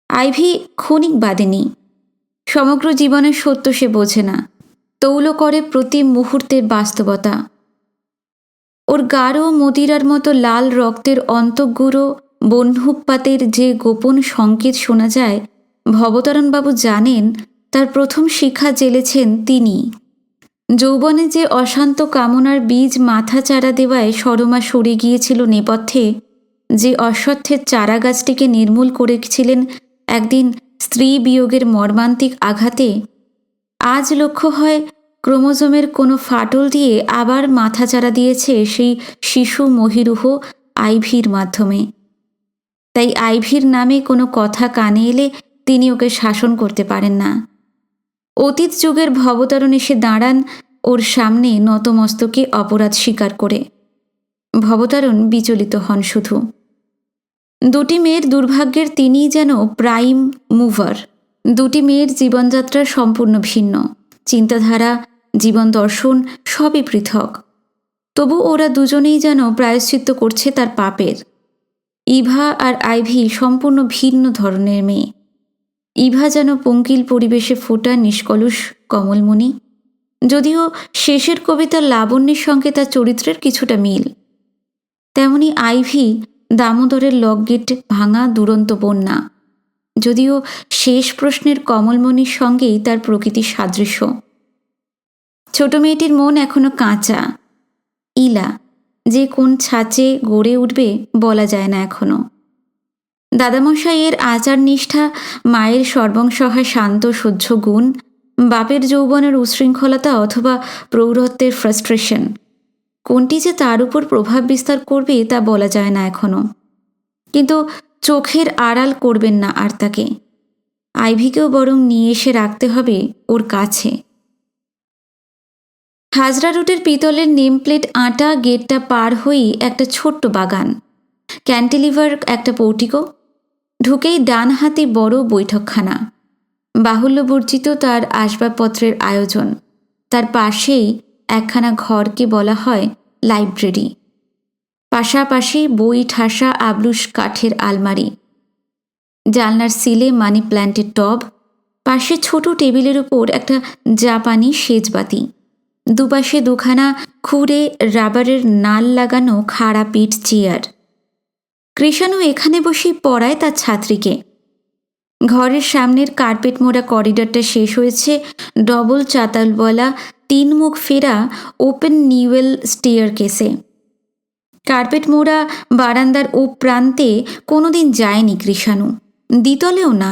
আইভি ক্ষণিক বাদেনি। সমগ্র জীবনের সত্য সে বোঝে না, তৌল করে প্রতি মুহূর্তের বাস্তবতা। ওর গাঢ় মদিরার মতো লাল রক্তের অন্তঃগুঁড়ো বহ্নুপাতের যে গোপন সংকেত শোনা যায়, ভবতারণবাবু জানেন তার প্রথম শিক্ষা জেলেছেন তিনি। যৌবনে যে অশান্ত কামনার বীজ মাথা চারা দেওয়ায় সরমা সরে গিয়েছিল নেপথ্যে, যে অশ্বত্থের চারা গাছটিকে নির্মূল করেছিলেন একদিন স্ত্রী বিয়োগের মর্মান্তিক আঘাতে, আজ লক্ষ্য হয় ক্রোমোজোমের কোনো ফাটল দিয়ে আবার মাথাচাড়া দিয়েছে সেই শিশু মহিরুহ আইভির মাধ্যমে। তাই আইভির নামে কোনো কথা কানে এলে তিনি ওকে শাসন করতে পারেন না। অতীত যুগের ভবতারণ এসে দাঁড়ান ওর সামনে নতমস্তকে অপরাধ স্বীকার করে। ভবতারণ বিচলিত হন শুধু। দুটি মেয়ের দুর্ভাগ্যের তিনিই যেন প্রাইম মুভার। দুটি মেয়ের জীবনযাত্রা সম্পূর্ণ ভিন্ন, চিন্তাধারা, জীবন দর্শন সবই পৃথক। তবু ওরা দুজনেই যেন প্রায়শ্চিত্ত করছে তার পাপের। ইভা আর আইভি সম্পূর্ণ ভিন্ন ধরনের মেয়ে। ইভা যেন পঙ্কিল পরিবেশে ফোটা নিষ্কলুষ কমলমণি, যদিও শেষের কবিতার লাবণ্যের সঙ্গে তার চরিত্রের কিছুটা মিল। তেমনি আইভি দামোদরের লকগেট ভাঙা দুরন্ত বন্যা, যদিও শেষ প্রশ্নের কমলমণির সঙ্গেই তার প্রকৃতির সাদৃশ্য। ছোট মেয়েটির মন এখনো কাঁচা। ইলা যে কোন ছাঁচে গড়ে উঠবে বলা যায় না এখনো। দাদামশাইয়ের আচার নিষ্ঠা, মায়ের সর্বংসহায় শান্ত সহ্য গুণ, বাপের যৌবনের উশৃঙ্খলতা অথবা প্রৌঢ়ত্বের ফ্রাস্ট্রেশন, কোনটি যে তার উপর প্রভাব বিস্তার করবে তা বলা যায় না এখনো। কিন্তু চোখের আড়াল করবেন না আর তাকে। আইভিকেও বরং নিয়ে এসে রাখতে হবে ওর কাছে। হাজরা রোডের পিতলের নেমপ্লেট আঁটা গেটটা পার হয়েই একটা ছোট্ট বাগান, ক্যান্টিলিভার একটা পৌটিকো, ঢুকেই ডান হাতে বড় বৈঠকখানা, বাহুল্যবর্জিত তার আসবাবপত্রের আয়োজন। তার পাশেই একখানা ঘরকে বলা হয় লাইব্রেরি। পাশাপাশি বই ঠাসা আবলুস কাঠের আলমারি, জানলার সিলে মানি প্ল্যান্টের টব, পাশে ছোট টেবিলের উপর একটা জাপানি সেজবাতি, দুপাশে দুখানা খুঁড়ে রাবারের নাল লাগানো খাড়া পিঠ চেয়ার। কৃষাণু এখানে বসেই পড়ায় তার ছাত্রীকে। ঘরের সামনের কার্পেট মোড়া করিডরটা শেষ হয়েছে ডবল চাতালওয়ালা 3 মুখ ফেরা ওপেন নিউয়েল স্টেয়ার কেসে। কার্পেট মোড়া বারান্দার ও প্রান্তে কোনোদিন যায়নি কৃষাণু, দ্বিতলেও না।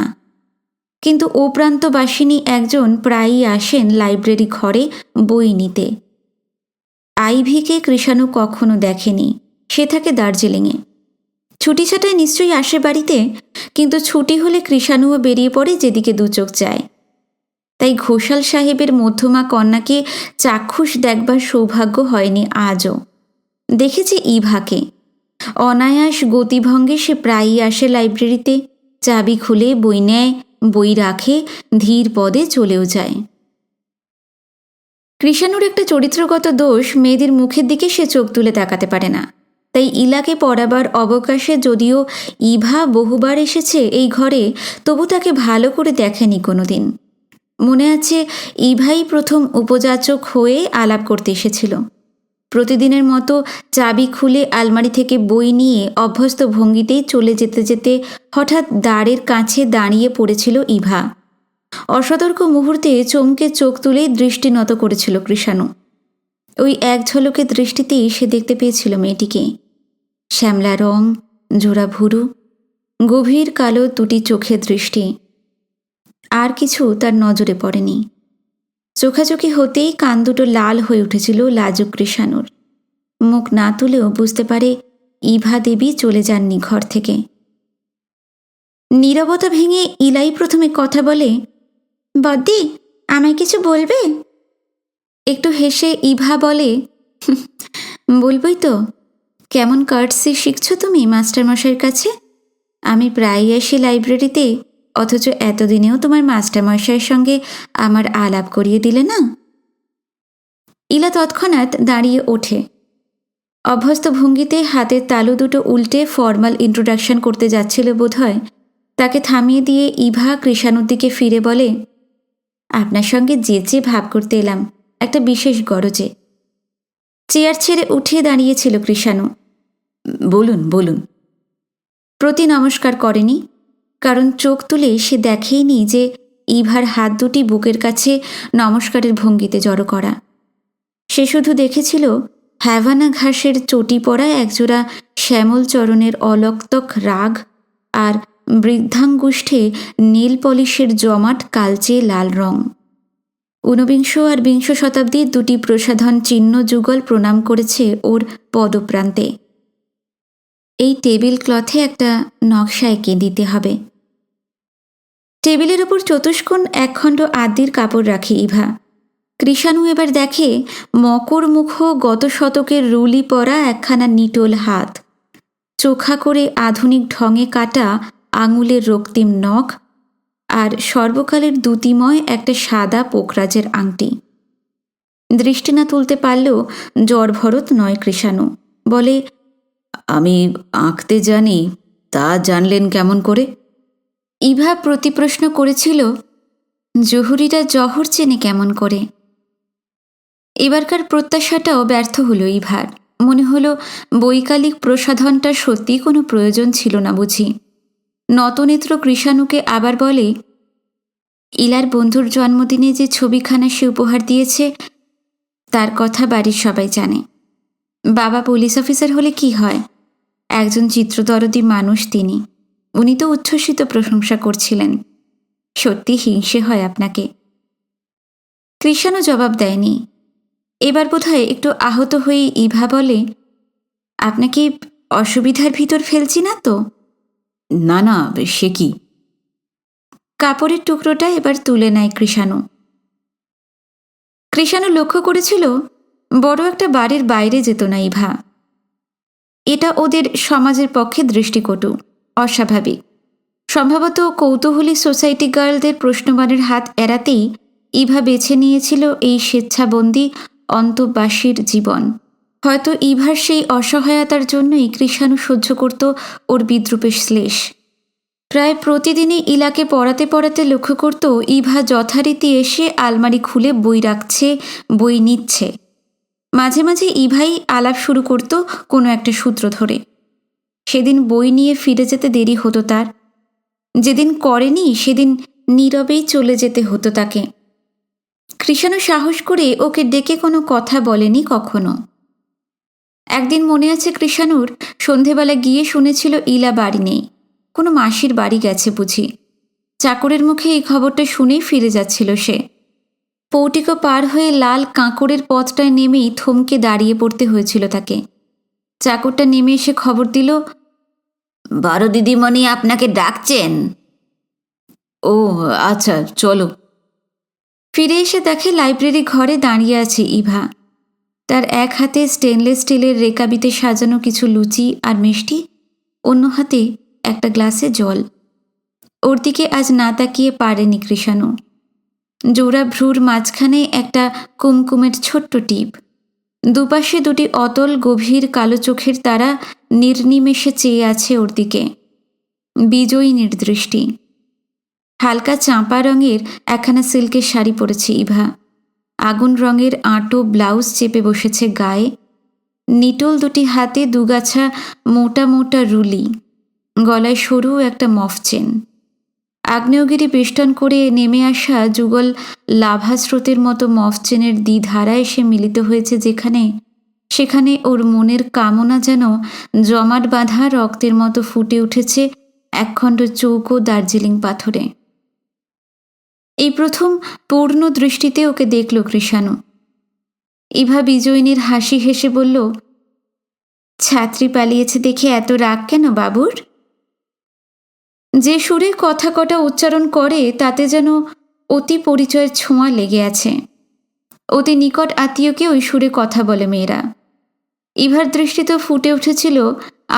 কিন্তু ও প্রান্তবাসিনী একজন প্রায়ই আসেন লাইব্রেরি ঘরে বই নিতে। আইভিকে কৃষাণু কখনো দেখেনি, সে থাকে দার্জিলিংয়ে। ছুটি ছাটায় নিশ্চয়ই আসে বাড়িতে, কিন্তু ছুটি হলে কৃষাণুও বেরিয়ে পড়ে যেদিকে দুচোখ যায়। তাই ঘোষাল সাহেবের মধ্যমা কন্যাকে চাক্ষুষ দেখবার সৌভাগ্য হয়নি আজও। দেখেছে ইভাকে, অনায়াস গতিভঙ্গে সে প্রায়ই আসে লাইব্রেরিতে, চাবি খুলে বই নেয়, বই রাখে, ধীর পদে চলেও যায়। কৃষাণুর একটা চরিত্রগত দোষ, মেয়েদের মুখের দিকে সে চোখ তুলে তাকাতে পারে না। তাই ইলাকে পড়াবার অবকাশে যদিও ইভা বহুবার এসেছে এই ঘরে, তবু তাকে ভালো করে দেখেনি কোনোদিন। মনে আছে ইভাই প্রথম উপযাচক হয়ে আলাপ করতে এসেছিল। প্রতিদিনের মতো চাবি খুলে আলমারি থেকে বই নিয়ে অভ্যস্ত ভঙ্গিতেই চলে যেতে যেতে হঠাৎ দ্বারের কাছে দাঁড়িয়ে পড়েছিল ইভা। অসতর্ক মুহূর্তে চমকে চোখ তুলেই দৃষ্টি নত করেছিল কৃষাণু। ওই এক ঝলকে দৃষ্টিতেই সে দেখতে পেয়েছিল মেয়েটিকে। শ্যামলা রং, জোড়া ভুরু, গভীর কালো দুটি চোখের দৃষ্টি। আর কিছু তার নজরে পড়েনি। চোখাচোখি হতেই কান দুটো লাল হয়ে উঠেছিল লাজুক কৃষাণুর। মুখ না তুলেও বুঝতে পারে ইভা দেবী চলে যাননি ঘর থেকে। নীরবতা ভেঙে ইলাই প্রথমে কথা বলে, বদ্দি আমায় কিছু বলবে? একটু হেসে ইভা বলে, বলবই তো। কেমন কার্টসি শিখছো তুমি মাস্টারমশাইয়ের কাছে? আমি প্রায়ই আসি লাইব্রেরিতে, অথচ এতদিনেও তোমার মাস্টারমশাইয়ের সঙ্গে আমার আলাপ করিয়ে দিলে না। ইলা তৎক্ষণাৎ দাঁড়িয়ে ওঠে। অভ্যস্ত ভঙ্গিতে হাতের তালু দুটো উল্টে ফর্মাল ইন্ট্রোডাকশন করতে যাচ্ছিল বোধহয়। তাকে থামিয়ে দিয়ে ইভা কৃষাণুর দিকে ফিরে বলে, আপনার সঙ্গে যে ভাব করতে এলাম একটা বিশেষ গরজে। চেয়ার ছেড়ে উঠে দাঁড়িয়েছিল কৃষাণু।
বলুন বলুন।
প্রতি নমস্কার করেনি, কারণ চোখ তুলে সে দেখেইনি যে ইভার হাত দুটি বুকের কাছে নমস্কারের ভঙ্গিতে জড়ো করা। সে শুধু দেখেছিল হ্যাভানা ঘাসের চটি পড়া একজোড়া শ্যামল চরণের অলক্তক রাগ আর বৃদ্ধাঙ্গুষ্ঠে নীল পলিশের জমাট কালচে লাল রং। ঊনবিংশ আর বিংশ শতাব্দীর দুটি প্রসাধন চিহ্ন যুগল প্রণাম করেছে ওর পদপ্রান্তে। এই টেবিল ক্লথে একটা নকশা এঁকে দিতে হবে। টেবিলের ওপর চতুষ্কোণ একখণ্ড আদির কাপড় রাখে ইভা। কৃষাণু এবার দেখে মকর মুখ গত শতকের রুলি পরা একখানা নিটোল হাত, চোখা করে আধুনিক ঢঙে কাটা আঙুলের রক্তিম নখ, আর সর্বকালের দ্যুতিময় একটা সাদা পোকরাজের আংটি। দৃষ্টি না তুলতে পারলেও জ্বরভরত নয় কৃষাণু। বলে,
আমি আঁকতে জানি, তা জানলেন কেমন করে?
ইভা প্রতিপ্রশ্ন করেছিল, জহুরিরা জহর চেনে কেমন করে? এবারকার প্রত্যাশাটাও ব্যর্থ হলো ইভার। মনে হলো বৈকালিক প্রসাধনটার সত্যি কোনো প্রয়োজন ছিল না বুঝি। নতনেত্র কৃষাণুকে আবার বলে, ইলার বন্ধুর জন্মদিনে যে ছবিখানা সে উপহার দিয়েছে তার কথা বাড়ির সবাই জানে। বাবা পুলিশ অফিসার হলে কি হয়, একজন চিত্রদরদি মানুষ তিনি। উনি তো উচ্ছ্বসিত প্রশংসা করছিলেন। সত্যি হিংসে হয় আপনাকে। কৃষাণু জবাব দেয়নি। এবার বোধহয় একটু আহত হয়ে ইভা বলে, আপনাকে অসুবিধার ভিতর ফেলছি না তো?
না না, সে কি?
কাপড়ের টুকরোটা এবার তুলে নেয় কৃষাণু। কৃষাণু লক্ষ্য করেছিল বড় একটা বাড়ির বাইরে যেত না ইভা। এটা ওদের সমাজের পক্ষে দৃষ্টিকটু, অস্বাভাবিক। সম্ভবত কৌতূহলী সোসাইটি গার্লদের প্রশ্নবাণের হাত এড়াতেই ইভা বেছে নিয়েছিল এই স্বেচ্ছাবন্দী অন্তঃবাসীর জীবন। হয়তো ইভার সেই অসহায়তার জন্যই কৃষাণু সহ্য করত ওর বিদ্রূপের শ্লেষ। প্রায় প্রতিদিনই ইলাকে পড়াতে পড়াতে লক্ষ্য করত ইভা যথারীতি এসে আলমারি খুলে বই রাখছে, বই নিচ্ছে। মাঝে মাঝে ইভাই আলাপ শুরু করত কোনো একটা সূত্র ধরে। সেদিন বই নিয়ে ফিরে যেতে দেরি হতো তার। যেদিন করেনি সেদিন নীরবেই চলে যেতে হতো তাকে। কৃষাণু সাহস করে ওকে ডেকে কোনো কথা বলেনি কখনো। একদিন মনে আছে কৃষাণুর, সন্ধেবেলা গিয়ে শুনেছিল ইলা বাড়ি নেই, কোনো মাসির বাড়ি গেছে বুঝি। চাকরের মুখে এই খবরটা শুনেই ফিরে যাচ্ছিল সে। পৌটিকো পার হয়ে লাল কাঁকড়ের পথটায় নেমেই থমকে দাঁড়িয়ে পড়তে হয়েছিল তাকে। চাকরটা নেমে এসে খবর দিল,
বড় দিদিমণি আপনাকে ডাকছেন।
ও আচ্ছা, চলো।
ফিরে এসে দেখে লাইব্রেরি ঘরে দাঁড়িয়ে আছে ইভা। তার এক হাতে স্টেনলেস স্টিলের রেকাবিতে সাজানো কিছু লুচি আর মিষ্টি, অন্য হাতে একটা গ্লাসে জল। ওর দিকে আজ না তাকিয়ে পারেনি কৃষাণু। জোড়া ভ্রুর মাঝখানে একটা কুমকুমের ছোট্ট টিপ, দুপাশে দুটি অতল গভীর কালো চোখের তারা নির্নিমেষে চেয়ে আছে ওর দিকে, বিজয়িনীর দৃষ্টি। হালকা চাঁপা রঙের একখানা সিল্কের শাড়ি পরেছে ইভা। আগুন রঙের আঁটো ব্লাউজ চেপে বসেছে গায়ে। নিটোল দুটি হাতে দুগাছা মোটা মোটা রুলি, গলায় সরু একটা মফ চেন। আগ্নেয়গিরি বেষ্টন করে নেমে আসা যুগল লাভা স্রোতের মতো মফ চেনের দ্বিধারা এসে মিলিত হয়েছে যেখানে, সেখানে ওর মনের কামনা যেন জমাট বাঁধা রক্তের মতো ফুটে উঠেছে একখণ্ড চৌকো দার্জিলিং পাথরে। এই প্রথম পূর্ণ দৃষ্টিতে ওকে দেখল কৃষাণু। ইভা বিজয়িনীর হাসি হেসে বলল, ছাত্রী পালিয়েছে দেখে এত রাগ কেন বাবুর? যে সুরে কথা কটা উচ্চারণ করে তাতে যেন অতি পরিচয়ের ছোঁয়া লেগে আছে। অতি নিকট আত্মীয়কে ওই সুরে কথা বলে মেয়েরা। ইভার দৃষ্টিতে ফুটে উঠেছিল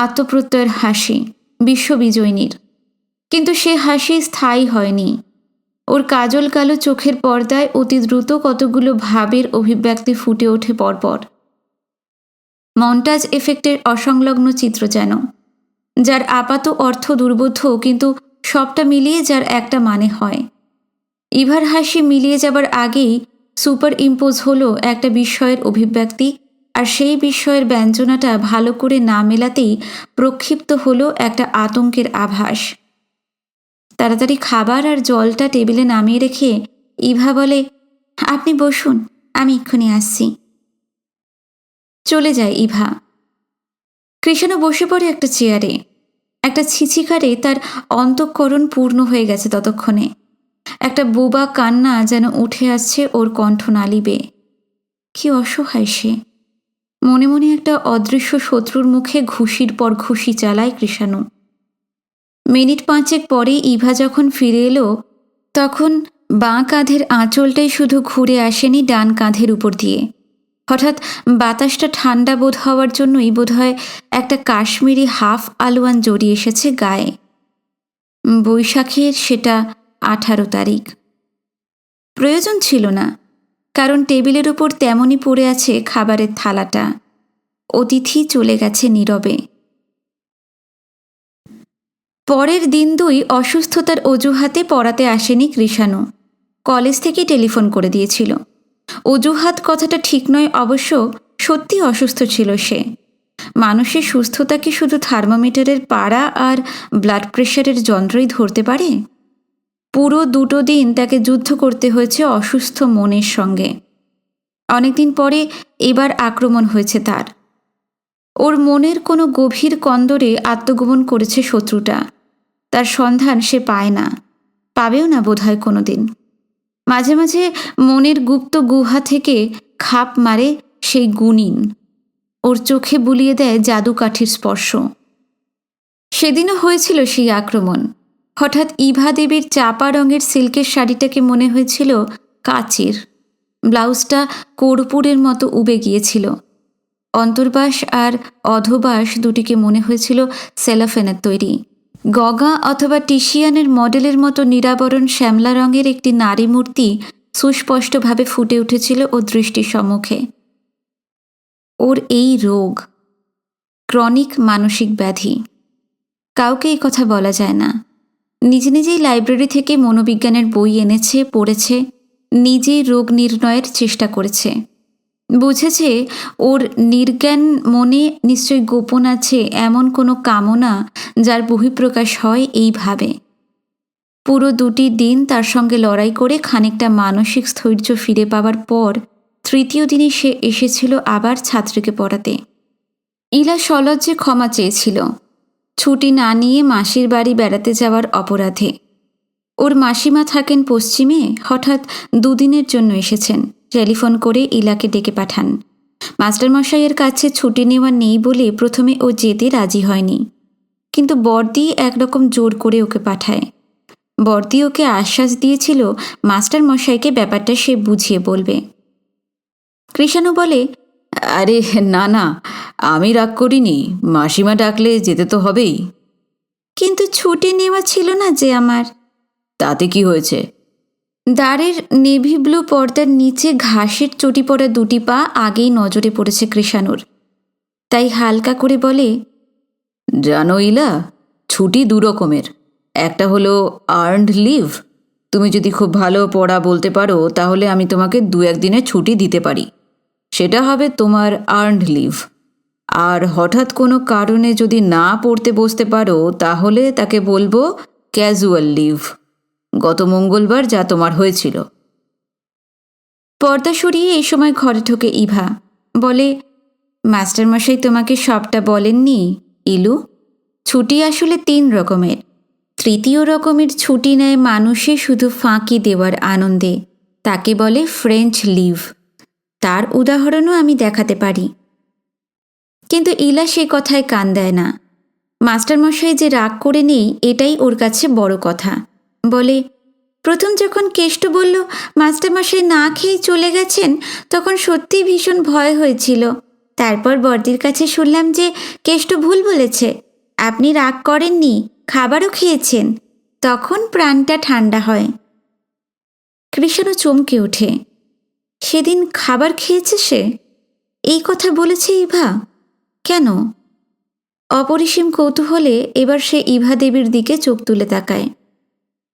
আত্মপ্রত্যয়ের হাসি বিশ্ববিজয়িনীর, কিন্তু সে হাসি স্থায়ী হয়নি। ওর কাজল কালো চোখের পর্দায় অতি দ্রুত কতগুলো ভাবের অভিব্যক্তি ফুটে ওঠে পরপর। মন্টাজ এফেক্টের অসংলগ্ন চিত্র যেন, যার আপাত অর্থ দুর্বোধ্য, কিন্তু সবটা মিলিয়ে যার একটা মানে হয়। ইভার হাসি মিলিয়ে যাবার আগেই সুপার ইম্পোজ হলো একটা বিস্ময়ের অভিব্যক্তি, আর সেই বিস্ময়ের ব্যঞ্জনাটা ভালো করে না মেলাতেই প্রক্ষিপ্ত হলো একটা আতঙ্কের আভাস। তাড়াতাড়ি খাবার আর জলটা টেবিলে নামিয়ে রেখে ইভা বলে, আপনি বসুন, আমি এক্ষুনি আসছি। চলে যায় ইভা। কৃষাণু বসে পড়ে একটা চেয়ারে। একটা ছিছিকারে তার অন্তঃকরণ পূর্ণ হয়ে গেছে ততক্ষণে। একটা বোবা কান্না যেন উঠে আসছে ওর কণ্ঠনালী বেয়ে। কি অসহায় সে। মনে মনে একটা অদৃশ্য শত্রুর মুখে ঘুষির পর ঘুষি চালায় কৃষাণু। মিনিট 5 পরে ইভা যখন ফিরে এলো, তখন বাঁ কাঁধের আঁচলটাই শুধু ঘুরে আসেনি ডান কাঁধের উপর দিয়ে। হঠাৎ বাতাসটা ঠান্ডা বোধ হওয়ার জন্যই বোধহয় একটা কাশ্মীরি হাফ আলোয়ান জড়িয়ে এসেছে গায়ে। বৈশাখের সেটা 18 তারিখ। প্রয়োজন ছিল না, কারণ টেবিলের উপর তেমনই পড়ে আছে খাবারের থালাটা। অতিথি চলে গেছে নীরবে। পরের দিন 2 অসুস্থতার অজুহাতে পড়াতে আসেনি কৃষাণু। কলেজ থেকে টেলিফোন করে দিয়েছিল। অজুহাত কথাটা ঠিক নয় অবশ্য, সত্যি অসুস্থ ছিল সে। মানুষের সুস্থতা কি শুধু থার্মোমিটারের পাড়া আর ব্লাড প্রেশারের যন্ত্রই ধরতে পারে? পুরো 2 দিন তাকে যুদ্ধ করতে হয়েছে অসুস্থ মনের সঙ্গে। অনেকদিন পরে এবার আক্রমণ হয়েছে তার। ওর মনের কোনো গভীর কন্দরে আত্মগোপন করেছে শত্রুটা। তার সন্ধান সে পায় না, পাবেও না বোধহয় কোনো দিন। মাঝে মাঝে মনের গুপ্ত গুহা থেকে খাপ মারে সেই গুণিন। ওর চোখে বুলিয়ে দেয় জাদুকাঠির স্পর্শ। সেদিনও হয়েছিল সেই আক্রমণ। হঠাৎ ইভা দেবীর চাপা রঙের সিল্কের শাড়িটাকে মনে হয়েছিল কাচের। ব্লাউজটা কর্পূরের মতো উবে গিয়েছিল। অন্তর্বাস আর অধবাস দুটিকে মনে হয়েছিল সেলোফেনের তৈরি। গগা অথবা টিশিয়ানের মডেলের মতো নিরাবরণ শ্যামলা রঙের একটি নারী মূর্তি সুস্পষ্টভাবে ফুটে উঠেছিল ও দৃষ্টির সম্মুখে। ওর এই রোগ, ক্রনিক মানসিক ব্যাধি। কাউকে এই কথা বলা যায় না। নিজে নিজেই লাইব্রেরি থেকে মনোবিজ্ঞানের বই এনেছে, পড়েছে, নিজেই রোগ নির্ণয়ের চেষ্টা করেছে। বুঝেছে ওর নির্জ্ঞান মনে নিশ্চয়ই গোপন আছে এমন কোনো কামনা যার বহিঃপ্রকাশ হয় এইভাবে। পুরো 2 দিন তার সঙ্গে লড়াই করে খানিকটা মানসিক স্থৈর্য ফিরে পাওয়ার পর 3য় দিনে সে এসেছিল আবার ছাত্রীকে পড়াতে। ইলা সলজ্জে ক্ষমা চেয়েছিল, ছুটি না নিয়ে মাসির বাড়ি বেড়াতে যাওয়ার অপরাধে। ওর মাসিমা থাকেন পশ্চিমে, হঠাৎ 2 দিনের জন্য এসেছেন। টেলিফোন করে ইলাকে ডেকে পাঠান। মাস্টারমশাইয়ের কাছে ছুটি নেওয়া নেই বলে প্রথমে ও যেতে রাজি হয়নি, কিন্তু বর্দি একরকম জোর করে ওকে পাঠায়। বর্দি ওকে আশ্বাস দিয়েছিল মাস্টারমশাইকে ব্যাপারটা সে বুঝিয়ে বলবে। কৃষাণু বলে,
আরে না না, আমি রাগ করিনি, মাসিমা ডাকলে যেতে তো হবেই।
কিন্তু ছুটি নেওয়া ছিল না যে আমার।
তাতে কি হয়েছে?
দ্বারের নেভি ব্লু পর্দার নিচে ঘাসের চটি পড়া 2টি পা আগেই নজরে পড়েছে কৃষাণুর। তাই হালকা করে বলে,
জানো ইলা, ছুটি 2 রকমের। একটা হলো আর্নড লিভ। তুমি যদি খুব ভালো পড়া বলতে পারো তাহলে আমি তোমাকে 2-1 দিনের ছুটি দিতে পারি, সেটা হবে তোমার আর্নড লিভ। আর হঠাৎ কোনো কারণে যদি না পড়তে বসতে পারো তাহলে তাকে বলবো ক্যাজুয়াল লিভ। গত মঙ্গলবার যা তোমার হয়েছিল।
পর্দা সরিয়ে এই সময় ঘরে ঢোকে ইভা। বলে, মাস্টারমশাই তোমাকে সবটা বলেননি ইলু? ছুটি আসলে 3 রকমের। 3য় রকমের ছুটি নেয় মানুষে শুধু ফাঁকি দেওয়ার আনন্দে, তাকে বলে ফ্রেঞ্চ লিভ। তার উদাহরণও আমি দেখাতে পারি। কিন্তু ইলা সে কথায় কান দেয় না। মাস্টারমশাই যে রাগ করে নেই এটাই ওর কাছে বড় কথা। বলে, প্রথম যখন কেষ্ট বলল মাস্টারমশাই না খেয়ে চলে গেছেন তখন সত্যিই ভীষণ ভয় হয়েছিল। তারপর বর্দির কাছে শুনলাম যে কেষ্ট ভুল বলেছে, আপনি রাগ করেননি, খাবারও খেয়েছেন। তখন প্রাণটা ঠান্ডা হয়। কৃষাণু চমকে ওঠে। সেদিন খাবার খেয়েছে সে? এই কথা বলেছে ইভা? কেন? অপরিসীম কৌতূহলে এবার সে ইভা দেবীর দিকে চোখ তুলে তাকায়।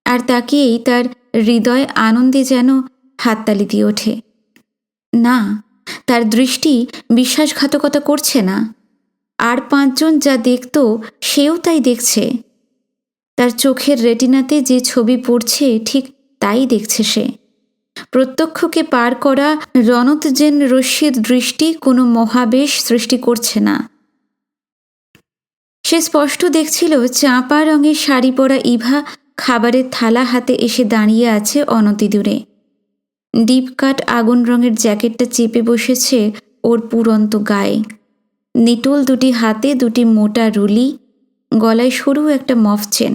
আর তাকিয়েই তার হৃদয় আনন্দে যেন হাততালি দিয়ে ওঠে। না, তার দৃষ্টি বিশ্বাসঘাতকতা করছে না। আর 5 জন যা দেখত সেও তাই দেখছে। তার চোখের রেটিনাতে যে ছবি পড়ছে ঠিক তাই দেখছে সে। প্রত্যক্ষকে পার করা রণতজেন রশ্মির দৃষ্টি কোনো মহাবেশ সৃষ্টি করছে না। সে স্পষ্ট দেখছিল চাঁপা রঙের শাড়ি পরা ইভা খাবারের থালা হাতে এসে দাঁড়িয়ে আছে অনতি দূরে। ডিপ কাট আগুন রঙের জ্যাকেটটা চেপে বসেছে ওর পুরন্ত গায়ে। নিটোল দুটি হাতে দুটি মোটা রুলি, গলায় সরু একটা মফ চেন।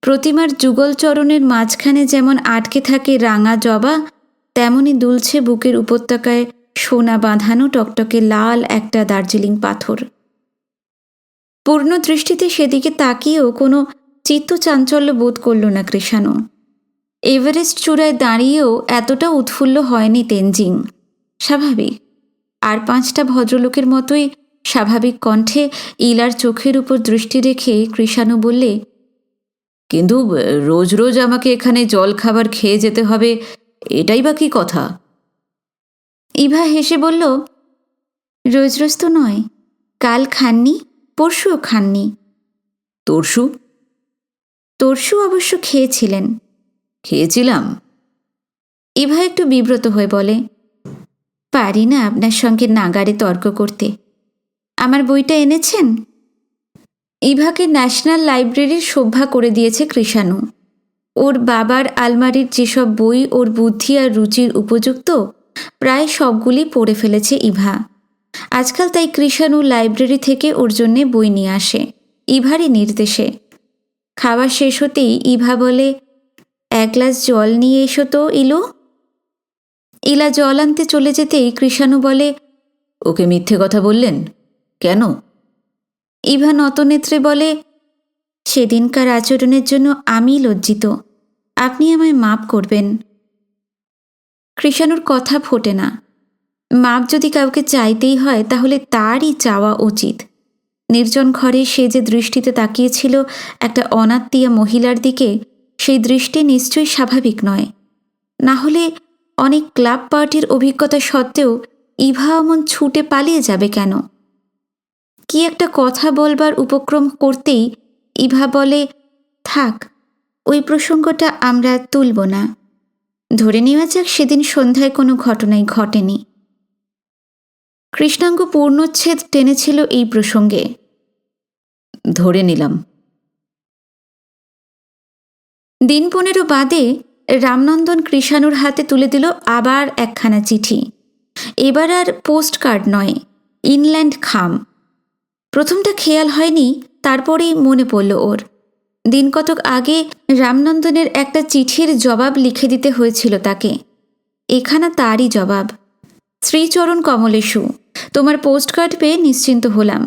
প্রতিমার যুগল চরণের মাঝখানে যেমন আটকে থাকে রাঙা জবা, তেমনি দুলছে বুকের উপত্যকায় সোনা বাঁধানো টকটকে লাল একটা দার্জিলিং পাথর। পূর্ণ দৃষ্টিতে সেদিকে তাকিয়েও কোনো চিত্তচাঞ্চল্য বোধ করল না কৃষাণু। এভারেস্ট চূড়ায় দাঁড়িয়েও এতটা উৎফুল্ল হয়নি তেনজিং। স্বাভাবিক, আর 5টা ভদ্রলোকের মতোই স্বাভাবিক কণ্ঠে ইলার চোখের উপর দৃষ্টি রেখে কৃষাণু বললে,
কিন্তু রোজ রোজ আমাকে এখানে জল খাবার খেয়ে যেতে হবে, এটাই বা কী কথা?
ইভা হেসে বলল, রোজ রোজ তো নয়, কাল খাননি, পরশুও খাননি।
তরশু?
তরশু অবশ্য খেয়েছিলেন।
খেয়েছিলাম?
ইভা একটু বিব্রত হয়ে বলে, পারি না আপনার সঙ্গে নাগাড়ে তর্ক করতে। আমার বইটা এনেছেন? ইভাকে ন্যাশনাল লাইব্রেরির সভ্যা করে দিয়েছে কৃষাণু। ওর বাবার আলমারির যেসব বই ওর বুদ্ধি আর রুচির উপযুক্ত, প্রায় সবগুলি পড়ে ফেলেছে ইভা। আজকাল তাই কৃষাণু লাইব্রেরি থেকে ওর জন্যে বই নিয়ে আসে, ইভারই নির্দেশে। খাওয়া শেষ হতেই ইভা বলে, 1 গ্লাস জল নিয়ে এসো তো ইলু। ইলা জল আনতে চলে যেতেই কৃষাণু বলে,
ওকে মিথ্যে কথা বললেন কেন?
ইভা নতনেত্রে বলে, সেদিনকার আচরণের জন্য আমি লজ্জিত, আপনি আমায় মাপ করবেন। কৃষাণুর কথা ফোটে না। মাপ যদি কাউকে চাইতেই হয় তাহলে তারই চাওয়া উচিত। নির্জন ঘরে সে যে দৃষ্টিতে তাকিয়েছিল একটা অনাত্মীয়া মহিলার দিকে, সেই দৃষ্টি নিশ্চয়ই স্বাভাবিক নয়। না হলে অনেক ক্লাব পার্টির অভিজ্ঞতা সত্ত্বেও ইভা অমন ছুটে পালিয়ে যাবে কেন? কি একটা কথা বলবার উপক্রম করতেই ইভা বলে, থাক, ওই প্রসঙ্গটা আমরা তুলব না। ধরে নেওয়া যাক সেদিন সন্ধ্যায় কোনো ঘটনাই ঘটেনি। কৃষ্ণাঙ্গ পূর্ণচ্ছেদ টেনেছিল এই প্রসঙ্গে।
ধরে নিলাম।
দিন 15 বাদে রামনন্দন কৃষাণুর হাতে তুলে দিল আবার একখানা চিঠি। এবার আর পোস্ট কার্ড নয়, ইনল্যান্ড খাম। প্রথমটা খেয়াল হয়নি, তারপরেই মনে পড়ল ওর। দিন কতক আগে রামনন্দনের একটা চিঠির জবাব লিখে দিতে হয়েছিল তাকে। এখানা তারই জবাব। শ্রীচরণ কমলেশু, তোমার পোস্টকার্ড পেয়ে নিশ্চিন্ত হলাম।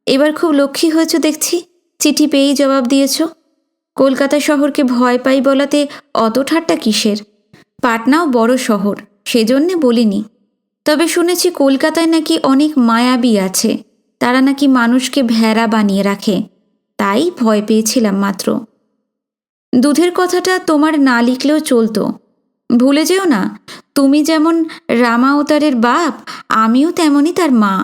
এবার খুব লক্ষ্মী হয়েছ দেখছি, চিঠি পেয়েই জবাব দিয়েছ। কলকাতা শহরকে ভয় পাই বলাতে অত ঠাট্টা কিসের? পাটনাও বড় শহর, সেজন্যে বলিনি। তবে শুনেছি কলকাতায় নাকি অনেক মায়াবী আছে, তারা নাকি মানুষকে ভেড়া বানিয়ে রাখে, তাই ভয় পেয়েছিলাম মাত্র। দুধের কথাটা তোমার না লিখলেও চলতো। ভুলে যেও না, তুমি যেমন রামাবতারের বাপ, আমিও তেমনই তার মা।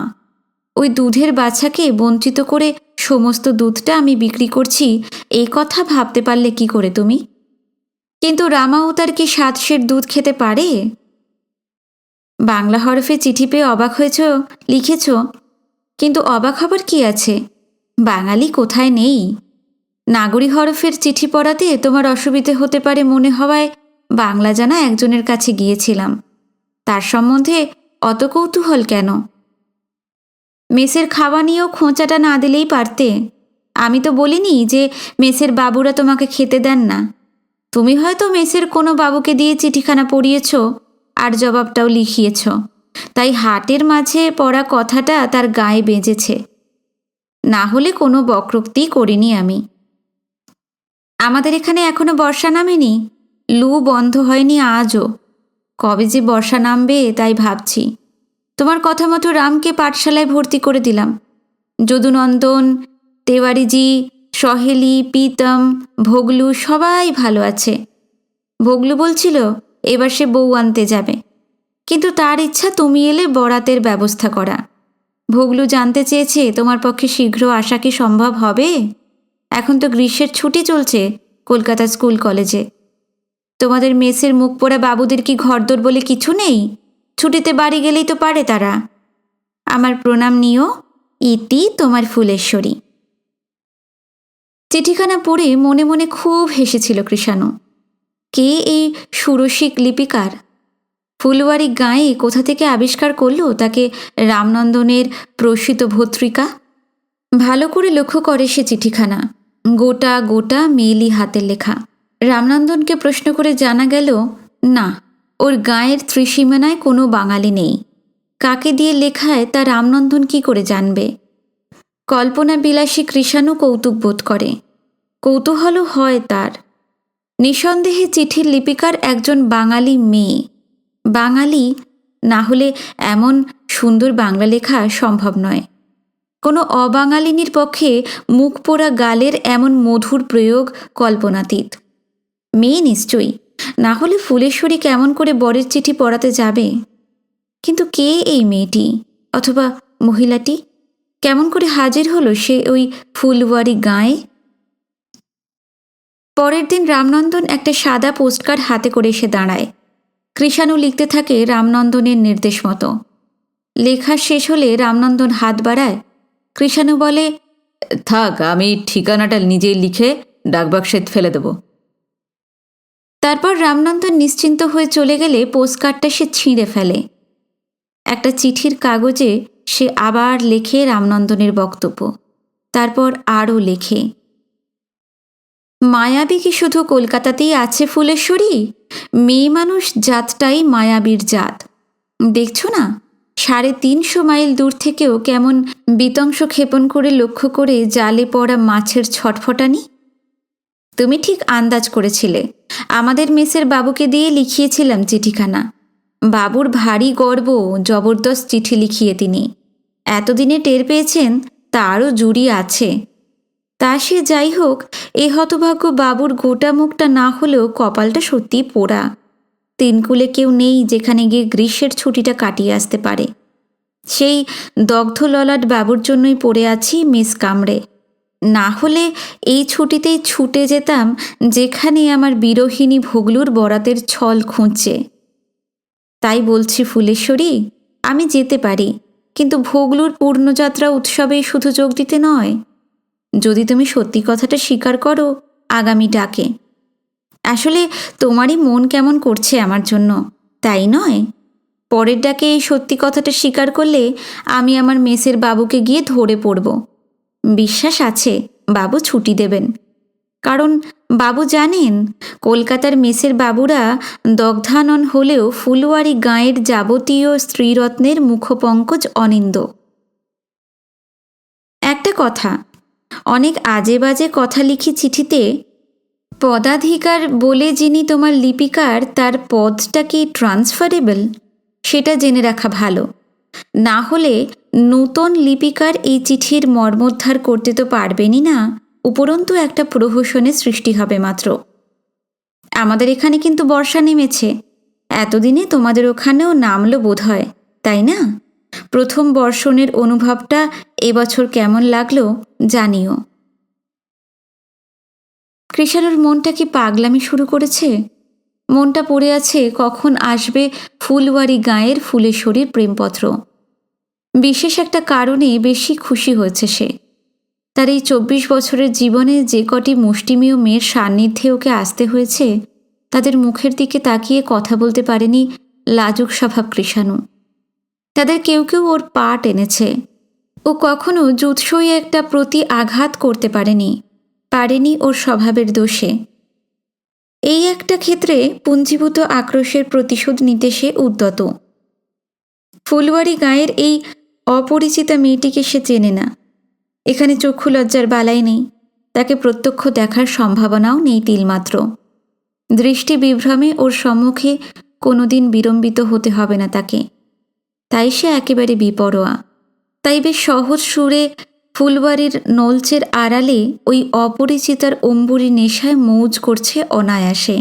ওই দুধের বাচ্চাকে বঞ্চিত করে সমস্ত দুধটা আমি বিক্রি করছি, এই কথা ভাবতে পারলে কি করে তুমি? কিন্তু রামাবতার কি 7 সের দুধ খেতে পারে? বাংলা হরফে চিঠি পেয়ে অবাক হয়েছ, লিখেছ, কিন্তু অবাক হবার কি আছে? বাঙালি কোথায় নেই? নাগরী হরফের চিঠি পড়াতে তোমার অসুবিধে হতে পারে মনে হওয়ায় বাংলা জানা একজনের কাছে গিয়েছিলাম। তার সম্বন্ধে অত কৌতূহল কেন? মেসের খাওয়া নিয়েও খোঁচাটা না দিলেই পারতে। আমি তো বলিনি যে মেসের বাবুরা তোমাকে খেতে দেন না। তুমি হয়তো মেসের কোনো বাবুকে দিয়ে চিঠিখানা পড়িয়েছ আর জবাবটাও লিখিয়েছ, তাই হাটের মাঝে পড়া কথাটা তার গায়ে বেজেছে। না হলে কোনো বক্রোক্তি করিনি আমি। আমাদের এখানে এখনো বর্ষা নামেনি, লু বন্ধ হয়নি আজও। কবে যে বর্ষা নামবে তাই ভাবছি। তোমার কথা মতো রামকে পাঠশালায় ভর্তি করে দিলাম। যদুনন্দন, তেওয়ারিজি, সহেলি, প্রীতম, ভোগলু সবাই ভালো আছে। ভোগলু বলছিল এবার সে বউ আনতে যাবে, কিন্তু তার ইচ্ছা তুমি এলে বরাতের ব্যবস্থা করা। ভোগলু জানতে চেয়েছে তোমার পক্ষে শীঘ্র আসা কি সম্ভব হবে? এখন তো গ্রীষ্মের ছুটি চলছে কলকাতা স্কুল কলেজে। তোমাদের মেসের মুখ পোড়া বাবুদের কি ঘরদোর বলে কিছু নেই? ছুটিতে বাড়ি গেলেই তো পারে তারা। আমার প্রণাম নিও, ইতি তোমার ফুলেশ্বরী। চিঠিখানা পড়ে মনে মনে খুব হেসেছিল কৃষাণু। কে এই সুরসিক লিপিকার? ফুলবাড়ি গাঁয়ে কোথা থেকে আবিষ্কার করল তাকে রামনন্দনের প্রসিত ভর্তৃকা? ভালো করে লক্ষ্য করে সে চিঠিখানা, গোটা গোটা মেয়েলি হাতের লেখা। রামনন্দনকে প্রশ্ন করে জানা গেল, না, ওর গাঁয়ের ত্রিসীমানায় কোনো বাঙালি নেই। কাকে দিয়ে লেখায় তা রামনন্দন কি করে জানবে? কল্পনা বিলাসী কৃষাণু কৌতুক বোধ করে, কৌতূহলও হয় তার। নিঃসন্দেহে চিঠির লিপিকার একজন বাঙালি মেয়ে। বাঙালি না হলে এমন সুন্দর বাংলা লেখা সম্ভব নয়। কোনো অবাঙালিনীর পক্ষে মুখ পোড়া গালের এমন মধুর প্রয়োগ কল্পনাতীত। মেয়ে নিশ্চয়ই, না হলে ফুলেশ্বরী কেমন করে বরের চিঠি পড়াতে যাবে? কিন্তু কে এই মেয়েটি অথবা মহিলাটি? কেমন করে হাজির হলো সে ওই ফুলবাড়ি গাঁয়ে? পরের দিন রামনন্দন একটা সাদা পোস্টকার্ড হাতে করে এসে দাঁড়ায়। কৃষাণু লিখতে থাকে রামনন্দনের নির্দেশ মতো। লেখা শেষ হলে রামনন্দন হাত বাড়ায়। কৃষাণু বলে,
থাক, আমি ঠিকানাটা নিজেই লিখে ডাকবাক্সে ফেলে দেব।
তারপর রামনন্দন নিশ্চিন্ত হয়ে চলে গেলে পোস্টকার্ডটা সে ছিঁড়ে ফেলে। একটা চিঠির কাগজে সে আবার লেখে রামনন্দনের বক্তব্য। তারপর আরও লেখে, মায়াবী কি শুধু কলকাতাতেই আছে ফুলেশ্বরী? মেয়ে মানুষ জাতটাই মায়াবীর জাত। দেখছো না, 350 মাইল দূর থেকেও কেমন বিতংশ ক্ষেপণ করে লক্ষ্য করে জালে পড়া মাছের ছটফটানি? তুমি ঠিক আন্দাজ করেছিলে। আমাদের মেসের বাবুকে দিয়ে লিখিয়েছিলাম চিঠিখানা। বাবুর ভারী গর্ব, জবরদস্ত চিঠি লিখিয়ে তিনি। এতদিনে টের পেয়েছেন তারও জুড়ি আছে। তা সে যাই হোক, এ হতভাগ্য বাবুর গোটা মুখটা না হলেও কপালটা সত্যিই পোড়া। তিনকুলে কেউ নেই যেখানে গিয়ে গ্রীষ্মের ছুটিটা কাটিয়ে আসতে পারে। সেই দগ্ধ ললাট বাবুর জন্যই পড়ে আছি মিস কামড়ে। না হলে এই ছুটিতেই ছুটে যেতাম যেখানে আমার বিরোহিণী ভোগলুর বরাতের ছল খুঁজছে। তাই বলছি ফুলেশ্বরী, আমি যেতে পারি, কিন্তু ভোগলুর পূর্ণযাত্রা উৎসবেই শুধু যোগ দিতে নয়। যদি তুমি সত্যি কথাটা স্বীকার করো আগামী ডাকে। আসলে তোমারই মন কেমন করছে আমার জন্য, তাই নয়? পরের ডাকে এই সত্যি কথাটা স্বীকার করলে আমি আমার মেসের বাবুকে গিয়ে ধরে পড়ব। বিশ্বাস আছে বাবু ছুটি দেবেন, কারণ বাবু জানেন কলকাতার মেসের বাবুরা দগ্ধানন হলেও ফুলবাড়ি গাঁয়ের যাবতীয় স্ত্রীরত্নের মুখপঙ্কজ অনিন্দ। একটা কথা, অনেক আজে বাজে কথা লিখি চিঠিতে। পদাধিকার বলে যিনি তোমার লিপিকার, তার পদটা কি ট্রান্সফারেবল সেটা জেনে রাখা ভালো। না হলে নূতন লিপিকার এই চিঠির মর্মোদ্ধার করতে তো পারবেনই না, উপরন্তু একটা প্রহসনের সৃষ্টি হবে মাত্র। আমাদের এখানে কিন্তু বর্ষা নেমেছে। এতদিনে তোমাদের ওখানেও নামলো বোধ হয়, তাই না? প্রথম বর্ষণের অনুভবটা এবছর কেমন লাগলো জানিও। কৃষাণুর মনটা কি পাগলামি শুরু করেছে? মনটা পড়ে আছে কখন আসবে ফুলবাড়ি গাঁয়ের ফুলেশ্বরীর প্রেমপত্র। বিশেষ একটা কারণে বেশি খুশি হয়েছে সে। তার এই 24 বছরের জীবনে যে কটি মুষ্টিমেয় মেয়ের সান্নিধ্যে ওকে আসতে হয়েছে, তাদের মুখের দিকে তাকিয়ে কথা বলতে পারেনি লাজুক স্বভাব কৃষাণু। তাদের কেউ কেউ ওর পা টেনেছে। ও কখনো জুৎসই একটা প্রতি আঘাত করতে পারেনি ওর স্বভাবের দোষে। এই একটা ক্ষেত্রে পুঞ্জীভূত আক্রোশের প্রতিশোধ নিতে সে উদ্যত। ফুলবাড়ি গাঁয়ের এই অপরিচিতা মেয়েটিকে সে চেনে না। এখানে চক্ষু লজ্জার বালাই নেই, তাকে প্রত্যক্ষ দেখার সম্ভাবনাও নেই তিলমাত্র। দৃষ্টি বিভ্রমে ওর সম্মুখে কোনোদিন বিড়ম্বিত হতে হবে না তাকে। তাই সে একেবারে বিপরোয়া। তাই বেশ সহজ সুরে ফুলবাড়ির নলচের আড়ালে ওই অপরিচিতার অম্বুরি নেশায় মৌজ করছে অনায়াসে।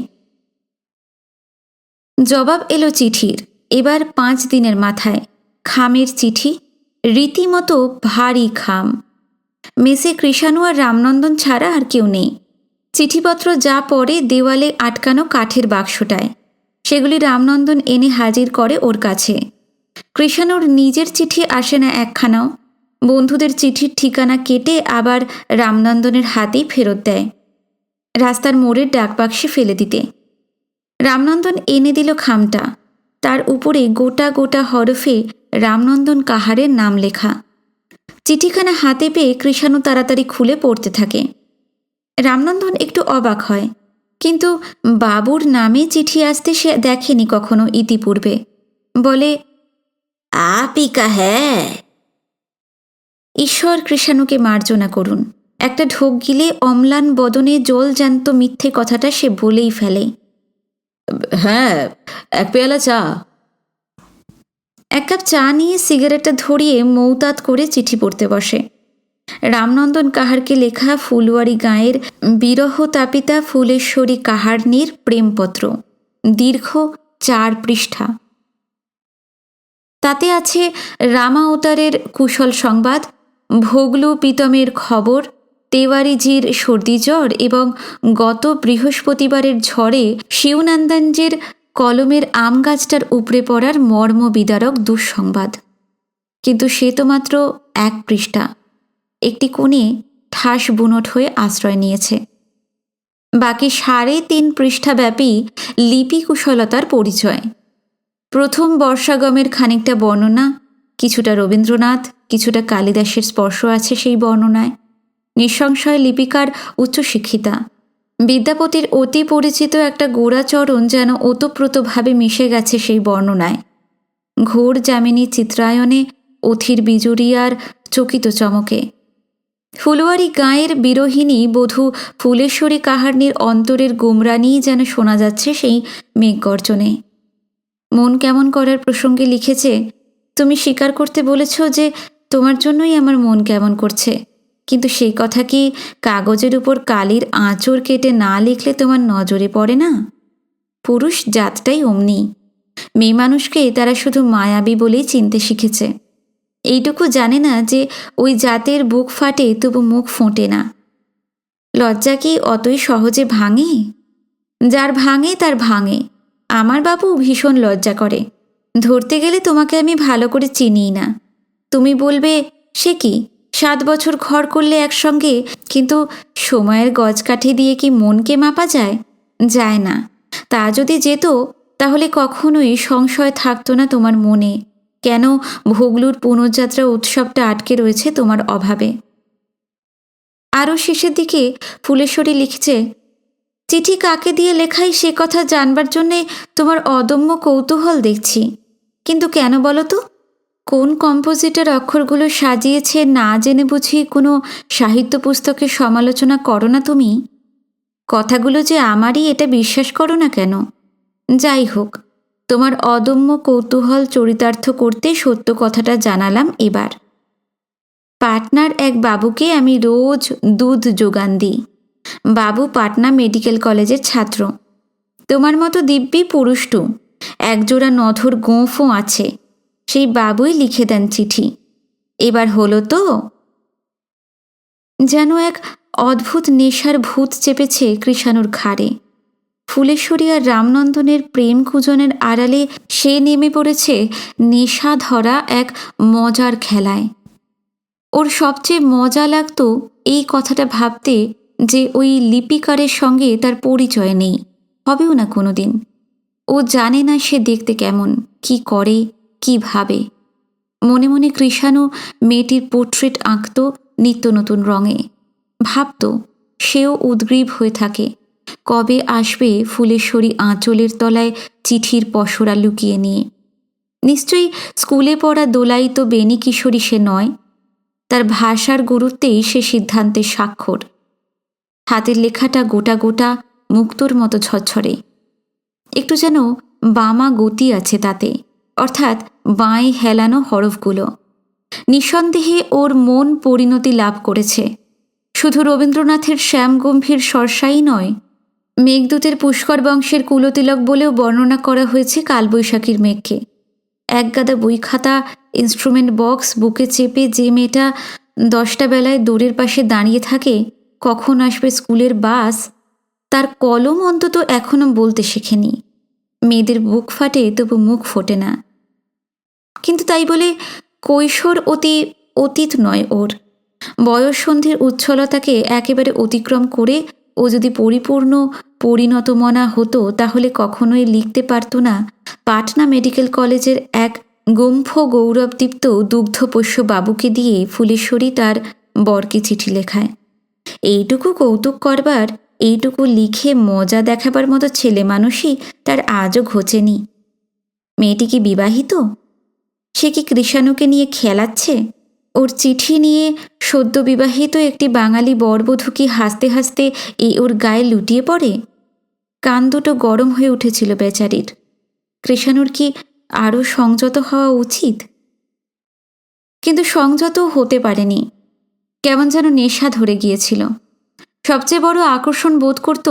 জবাব এলো চিঠির, এবার 5 দিনের মাথায়। খামের চিঠি, রীতিমতো ভারী খাম। মেসে কৃষাণু আর রামনন্দন ছাড়া আর কেউ নেই। চিঠিপত্র যা পড়ে দেওয়ালে আটকানো কাঠের বাক্সটায়, সেগুলি রামনন্দন এনে হাজির করে ওর কাছে। কৃষাণুর নিজের চিঠি আসে না একখানাও। বন্ধুদের চিঠির ঠিকানা কেটে আবার রামনন্দনের হাতেই ফেরত দেয়, রাস্তার মোড়ের ডাকবাক্সে ফেলে দিতে। রামনন্দন এনে দিল খামটা। তার উপরে গোটা গোটা হরফে রামনন্দন কাহারের নাম লেখা। চিঠিখানা হাতে পেয়ে কৃষাণু তাড়াতাড়ি খুলে পড়তে থাকে। রামনন্দন একটু অবাক হয়, কিন্তু বাবুর নামে চিঠি আসতে সে দেখেনি কখনো ইতিপূর্বে। বলে,
आप ही का है।
ঈশ্বর কৃষাণুকে মার্জনা করুন। একটা ঢোক গিলে অম্লান বদনে জল জ্যান্ত মিথ্যে কথাটা সে বলেই ফেলে।
হ্যাঁ, এক পেয়ালা চা।
এক কাপ চা নিয়ে সিগারেটটা ধরিয়ে মৌতাত করে চিঠি পড়তে বসে। রামনন্দন কাহারকে লেখা ফুলওয়ারি গাঁয়ের বিরহ তাপিতা ফুলেশ্বরী কাহারনির প্রেমপত্র, দীর্ঘ 4 পৃষ্ঠা। তাতে আছে রামাওতারের কুশল সংবাদ, ভোগলু প্রীতমের খবর, তেওয়ারিজির সর্দি জ্বর এবং গত বৃহস্পতিবারের ঝড়ে শিবনন্দনজির কলমের আম গাছটার উপড়ে পড়ার মর্মবিদারক দুঃসংবাদ। কিন্তু সে তো মাত্র 1 পৃষ্ঠা। একটি কোণে ঠাস বুনট হয়ে আশ্রয় নিয়েছে। বাকি 3.5 পৃষ্ঠাব্যাপী লিপি কুশলতার পরিচয়। প্রথম বর্ষাগমের খানিকটা বর্ণনা, কিছুটা রবীন্দ্রনাথ, কিছুটা কালিদাসের স্পর্শ আছে সেই বর্ণনায়। নিঃসংশয় লিপিকার উচ্চশিক্ষিতা। বিদ্যাপতির অতি পরিচিত একটা গোড়াচরণ যেন ওতপ্রোতভাবে মিশে গেছে সেই বর্ণনায়। ঘোর যামিনী চিত্রায়নে, অথির বিজুরিয়ার চকিত চমকে। ফুলওয়ারি গাঁয়ের বিরোহিণী বধূ ফুলেশ্বরী কাহারনির অন্তরের গুমরানিই যেন শোনা যাচ্ছে সেই মেঘগর্জনে। মন কেমন করার প্রসঙ্গে লিখেছে, তুমি স্বীকার করতে বলেছ যে তোমার জন্যই আমার মন কেমন করছে, কিন্তু সেই কথা কি কাগজের উপর কালির আঁচড় কেটে না লিখলে তোমার নজরে পড়ে না? পুরুষ জাতটাই অমনি। মেয়ে মানুষকে তারা শুধু মায়াবী বলেই চিনতে শিখেছে। এইটুকু জানে না যে ওই জাতের বুক ফাটে তবু মুখ ফোটে না। লজ্জা কি অতই সহজে ভাঙে? যার ভাঙে তার ভাঙে। আমার বাবু ভীষণ লজ্জা করে। ধরতে গেলে তোমাকে আমি ভালো করে চিনিই না। তুমি বলবে, সে কি 7 বছর ঘর করলে একসঙ্গে, কিন্তু সময়ের গজকাঠি দিয়ে কি মনকে মাপা যায়? যায় না। তা যদি যেত তাহলে কখনোই সংশয় থাকতো না তোমার মনে, কেন ভোগলুর পুনর্যাত্রা উৎসবটা আটকে রয়েছে তোমার অভাবে। আরও শেষের দিকে ফুলেশ্বরী লিখছে, চিঠি কাকে দিয়ে লেখাই সে কথা জানবার জন্যে তোমার অদম্য কৌতূহল দেখছি। কিন্তু কেন বলো তো? কোন কম্পোজিটর অক্ষরগুলো সাজিয়েছে না জেনে বুঝি কোনো সাহিত্য পুস্তকের সমালোচনা করো না তুমি? কথাগুলো যে আমারই, এটা বিশ্বাস করো না কেন? যাই হোক, তোমার অদম্য কৌতূহল চরিতার্থ করতে সত্য কথাটা জানালাম এবার। পাটনার এক বাবুকে আমি রোজ দুধ যোগান দিই। বাবু পাটনা মেডিকেল কলেজের ছাত্র। তোমার মতো দিব্যি পুরুষ্টু, একজোড়া নধর গোঁফও আছে। সেই বাবুই লিখে দেন চিঠি। এবার হলো তো? যেন এক অদ্ভুত নেশার ভূত চেপেছে কৃষাণুর ঘাড়ে। ফুলেশ্বরী আর রামনন্দনের প্রেম কুজনের আড়ালে সে নেমে পড়েছে নেশা ধরা এক মজার খেলায়। ওর সবচেয়ে মজা লাগতো এই কথাটা ভাবতে যে ওই লিপিকারের সঙ্গে তার পরিচয় নেই, হবেও না কোনো দিন। ও জানে না সে দেখতে কেমন, কি করে, কি ভাবে। মনে মনে কৃষাণু মেয়েটির পোর্ট্রেট আঁকত নিত্য নতুন রঙে। ভাবত সেও উদ্গ্রীব হয়ে থাকে, কবে আসবে ফুলেশ্বরী আঁচলের তলায় চিঠির পসরা লুকিয়ে নিয়ে। নিশ্চয়ই স্কুলে পড়া দোলায়িত বেনি কিশোরী সে নয়। তার ভাষার গুরুত্বেই সে সিদ্ধান্তের স্বাক্ষর। হাতের লেখাটা গোটা গোটা মুক্তোর মতো ঝরঝরে। একটু যেন বামা গতি আছে তাতে, অর্থাৎ বাঁয়ে হেলানো হরফগুলো। নিঃসন্দেহে ওর মন পরিণতি লাভ করেছে। শুধু রবীন্দ্রনাথের শ্যামগম্ভীর সরসাই নয়, মেঘদূতের পুষ্কর বংশের কুলতিলক বলেও বর্ণনা করা হয়েছে কালবৈশাখীর মেঘকে। একগাদা বই খাতা, ইনস্ট্রুমেন্ট বক্স বুকে চেপে যে মেয়েটা 10টা বেলায় দূরের পাশে দাঁড়িয়ে থাকে কখন আসবে স্কুলের বাস, তার কলম অন্তত এখনও বলতে শেখেনি। মেয়েদের বুক ফাটে তবু মুখ ফোটে না। কিন্তু তাই বলে কৈশোর অতি অতীত নয় ওর। বয়ঃসন্ধির উচ্ছলতাকে একেবারে অতিক্রম করে ও যদি পরিপূর্ণ পরিণতমনা হতো তাহলে কখনোই লিখতে পারত না পাটনা মেডিকেল কলেজের এক গুম্ফ গৌরবদীপ্ত দুগ্ধপোষ্য বাবুকে দিয়ে ফুলেশ্বরী তার বরকে চিঠি লেখায়। এইটুকু কৌতুক করবার, এইটুকু লিখে মজা দেখাবার মতো ছেলে মানুষই তার আজও ঘোচেনি। মেয়েটি কি বিবাহিত? সে কি কৃষাণুকে নিয়ে খেলাচ্ছে? ওর চিঠি নিয়ে সদ্য বিবাহিত একটি বাঙালি বরবধূ কি হাসতে হাসতে ওর গায়ে লুটিয়ে পড়ে? কান দুটো গরম হয়ে উঠেছিল বেচারির। কৃষাণুর কি আরও সংযত হওয়া উচিত? কিন্তু সংযত হতে পারেনি। কেমন যেন নেশা ধরে গিয়েছিল। সবচেয়ে বড় আকর্ষণ বোধ করত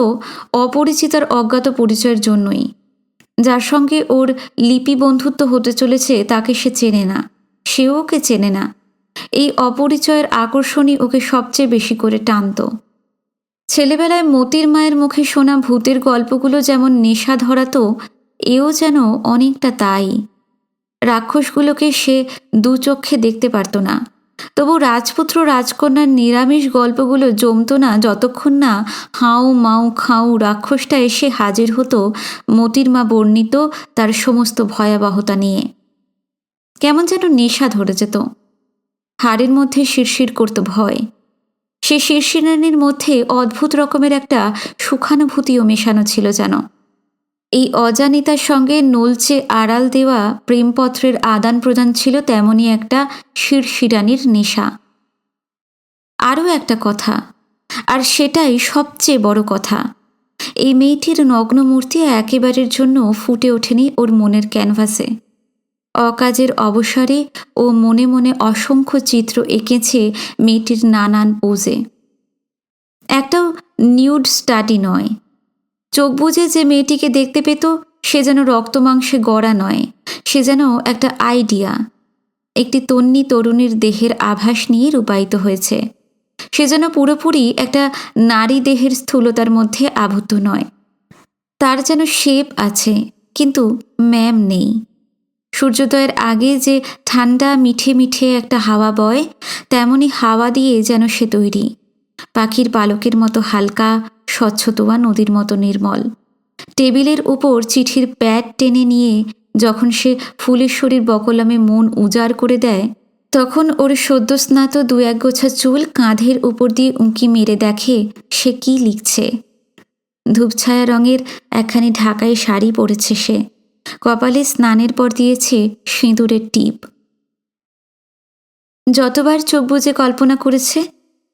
অপরিচিতার অজ্ঞাত পরিচয়ের জন্যই। যার সঙ্গে ওর লিপি বন্ধুত্ব হতে চলেছে তাকে সে চেনে না, সেও ওকে চেনে না। এই অপরিচয়ের আকর্ষণই ওকে সবচেয়ে বেশি করে টানত। ছেলেবেলায় মতির মায়ের মুখে শোনা ভূতের গল্পগুলো যেমন নেশা ধরাতো, এও যেন অনেকটা তাই। রাক্ষসগুলোকে সে দু চক্ষে দেখতে পারত না, তবু রাজপুত্র রাজকন্যার নিরামিষ গল্পগুলো জমত না যতক্ষণ না হাউ মাউ খাউ রাক্ষসটা এসে হাজির হতো মতির মা বর্ণিত তার সমস্ত ভয়াবহতা নিয়ে। কেমন যেন নেশা ধরে যেত। হাড়ের মধ্যে শিরশির করত ভয়। সে শিরশিরানির মধ্যে অদ্ভুত রকমের একটা সুখানুভূতিও মেশানো ছিল যেন। এই অজানিতার সঙ্গে নলচে আড়াল দেওয়া প্রেমপত্রের আদান প্রদান ছিল তেমনই একটা শিরশিরানির নেশা। আরও একটা কথা, আর সেটাই সবচেয়ে বড় কথা, এই মেয়েটির নগ্ন মূর্তি একেবারের জন্য ফুটে ওঠেনি ওর মনের ক্যানভাসে। অকাজের অবসরে ও মনে মনে অসংখ্য চিত্র এঁকেছে মেয়েটির নানান পোজে। একটাও নিউড স্টাডি নয়। চোখ বুজে যে মেয়েটিকে দেখতে পেত সে যেন রক্তমাংসে গড়া নয়, সে যেন একটা আইডিয়া, একটি তন্বী তরুণীর দেহের আভাস নিয়ে রূপায়িত হয়েছে। সে যেন পুরোপুরি একটা নারী দেহের স্থূলতার মধ্যে আবদ্ধ নয়। তার যেন শেপ আছে কিন্তু ম্যাম নেই। সূর্যোদয়ের আগে যে ঠান্ডা মিঠে মিঠে একটা হাওয়া বয়, তেমনি হাওয়া দিয়ে যেন সে তৈরি। পাখির পালকের মতো হালকা, স্বচ্ছতোয়া নদীর মতো নির্মল। টেবিলের উপর চিঠির প্যাড টেনে নিয়ে যখন সে ফুলেশ্বরীর বকলামে মন উজাড় করে দেয়, তখন ওর সদ্যস্নাত দু এক গোছা চুল কাঁধের উপর দিয়ে উঁকি মেরে দেখে সে কি লিখছে। ধূপছায়া রঙের একখানি ঢাকাই শাড়ি পরেছে সে। কপালে স্নানের পর দিয়েছে সিঁদুরের টিপ। যতবার চোখ বুজে কল্পনা করেছে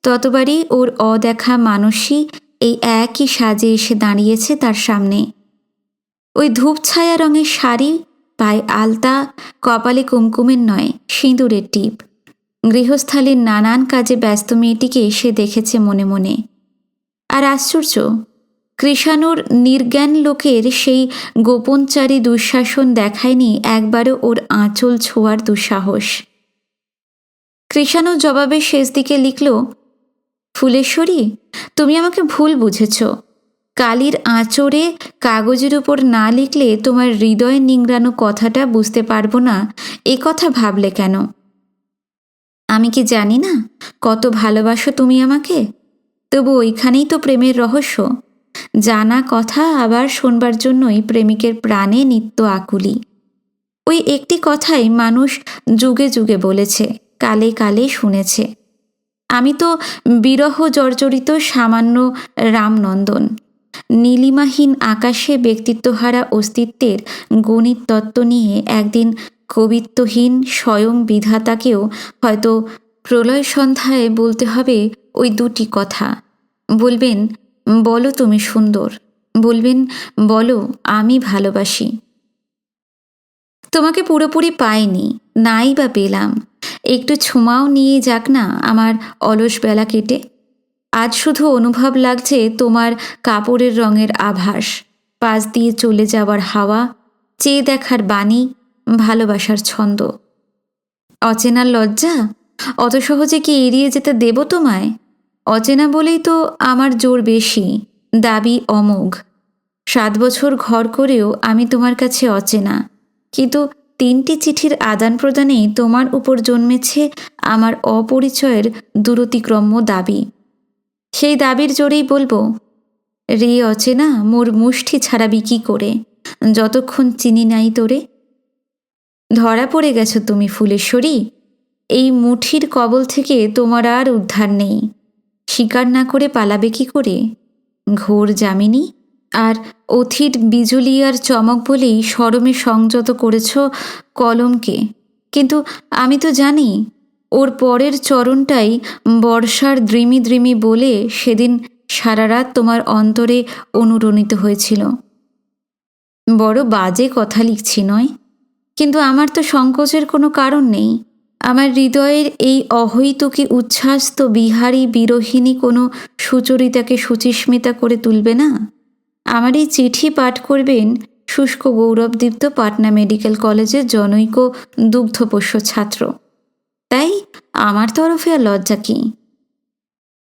ততবারই ওর অদেখা মানসী এই একই সাজে এসে দাঁড়িয়েছে তার সামনে। ওই ধূপছায়া রঙের শাড়ি, পায়ে আলতা, কপালে কুমকুমের নয় সিঁদুরের টিপ। গৃহস্থালীর নানান কাজে ব্যস্ত মেয়েটিকে সে দেখেছে মনে মনে। আর আশ্চর্য, কৃষাণুর নির্জ্ঞান লোকের সেই গোপনচারী দুঃশাসন দেখায়নি একবারও ওর আঁচল ছোঁয়ার দুঃসাহস। কৃষাণু জবাবে শেষ দিকে লিখল, ফুলেশ্বরী, তুমি আমাকে ভুল বুঝেছ। কালির আঁচড়ে কাগজের উপর না লিখলে তোমার হৃদয় নিংড়ানো কথাটা বুঝতে পারবো না, এ কথা ভাবলে কেন? আমি কি জানি না কত ভালোবাসো তুমি আমাকে? তবু ওইখানেই তো প্রেমের রহস্য। জানা কথা আবার শোনবার জন্যই প্রেমিকের প্রাণে নিত্য আকুলি। ওই একটি কথাই মানুষ যুগে যুগে বলেছে, কালে কালে শুনেছে। আমি তো বিরহ জর্জরিত সামান্য রামনন্দন। নীলিমাহীন আকাশে ব্যক্তিত্বহারা অস্তিত্বের গণিত তত্ত্ব নিয়ে একদিন কবিত্বহীন স্বয়ং বিধাতাকেও হয়তো প্রলয় সন্ধ্যায় বলতে হবে ওই দুটি কথা। বলবেন, বলো তুমি সুন্দর। বলবেন, বলো আমি ভালোবাসি। তোমাকে পুরোপুরি পাইনি, নাই বা পেলাম। একটু ছোঁয়াও নিয়ে যাক না আমার অলস বেলা কেটে। আজ শুধু অনুভব লাগছে তোমার কাপড়ের রঙের আভাস, পাশ দিয়ে চলে যাওয়ার হাওয়া, চেয়ে দেখার বাণী, ভালোবাসার ছন্দ। অচেনার লজ্জা অত সহজে কি এড়িয়ে যেতে দেব তোমায়? অচেনা বলেই তো আমার জোর বেশি, দাবি অমোঘ। 7 বছর ঘর করেও আমি তোমার কাছে অচেনা, কিন্তু 3টি চিঠির আদান প্রদানেই তোমার উপর জন্মেছে আমার অপরিচয়ের দূরতিক্রম্য দাবি। সেই দাবির জোরেই বলবো, রে অচেনা মোর মুষ্টি ছাড়াবি কি করে, যতক্ষণ চিনি নাই তোরে। ধরা পড়ে গেছো তুমি ফুলেশ্বরী, এই মুঠির কবল থেকে তোমার আর উদ্ধার নেই। স্বীকার না করে পালাবে কি করে? ঘোর যামিনী আর অথির বিজুলি আর চমক বলেই শরমে সংযত করেছ কলমকে, কিন্তু আমি তো জানি ওর পরের চরণটাই বর্ষার দ্রিমি দ্রিমি বলে সেদিন সারা রাত তোমার অন্তরে অনুরণিত হয়েছিল। বড় বাজে কথা লিখছি নয়, কিন্তু আমার তো সংকোচের কোনো কারণ নেই। আমার হৃদয়ের এই অহৈতুকী উচ্ছ্বাস তো বিহারী বিরোহিণী কোনো সুচরিতাকে সুচিস্মিতা করে তুলবে না। আমার এই চিঠি পাঠ করবেন শুষ্ক গৌরবদীপ্ত পাটনা মেডিকেল কলেজের জনৈক দুগ্ধপোষ্য ছাত্র। তাই আমার তরফে আর লজ্জা কি?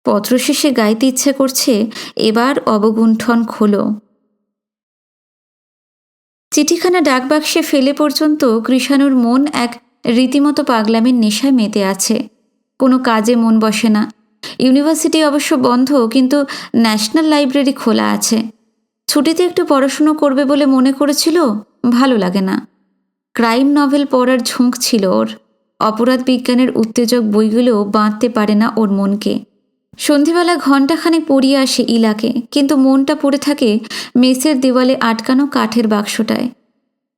পত্র শেষে গাইতে ইচ্ছে করছে, এবার অবগুণ্ঠন খোলো। চিঠিখানা ডাকবাক্সে ফেলে পর্যন্ত কৃষাণুর মন এক রীতিমতো পাগলামির নেশায় মেতে আছে। কোনো কাজে মন বসে না। ইউনিভার্সিটি অবশ্য বন্ধ, কিন্তু ন্যাশনাল লাইব্রেরি খোলা আছে। ছুটিতে একটু পড়াশুনো করবে বলে মনে করেছিল, ভালো লাগে না। ক্রাইম নভেল পড়ার ঝোঁক ছিল ওর। অপরাধ বিজ্ঞানের উত্তেজক বইগুলো বাঁধতে পারে না ওর মনকে। সন্ধেবেলা ঘণ্টাখানেক পড়িয়ে আসে ইলাকে, কিন্তু মনটা পড়ে থাকে মেসের দেওয়ালে আটকানো কাঠের বাক্সটায়।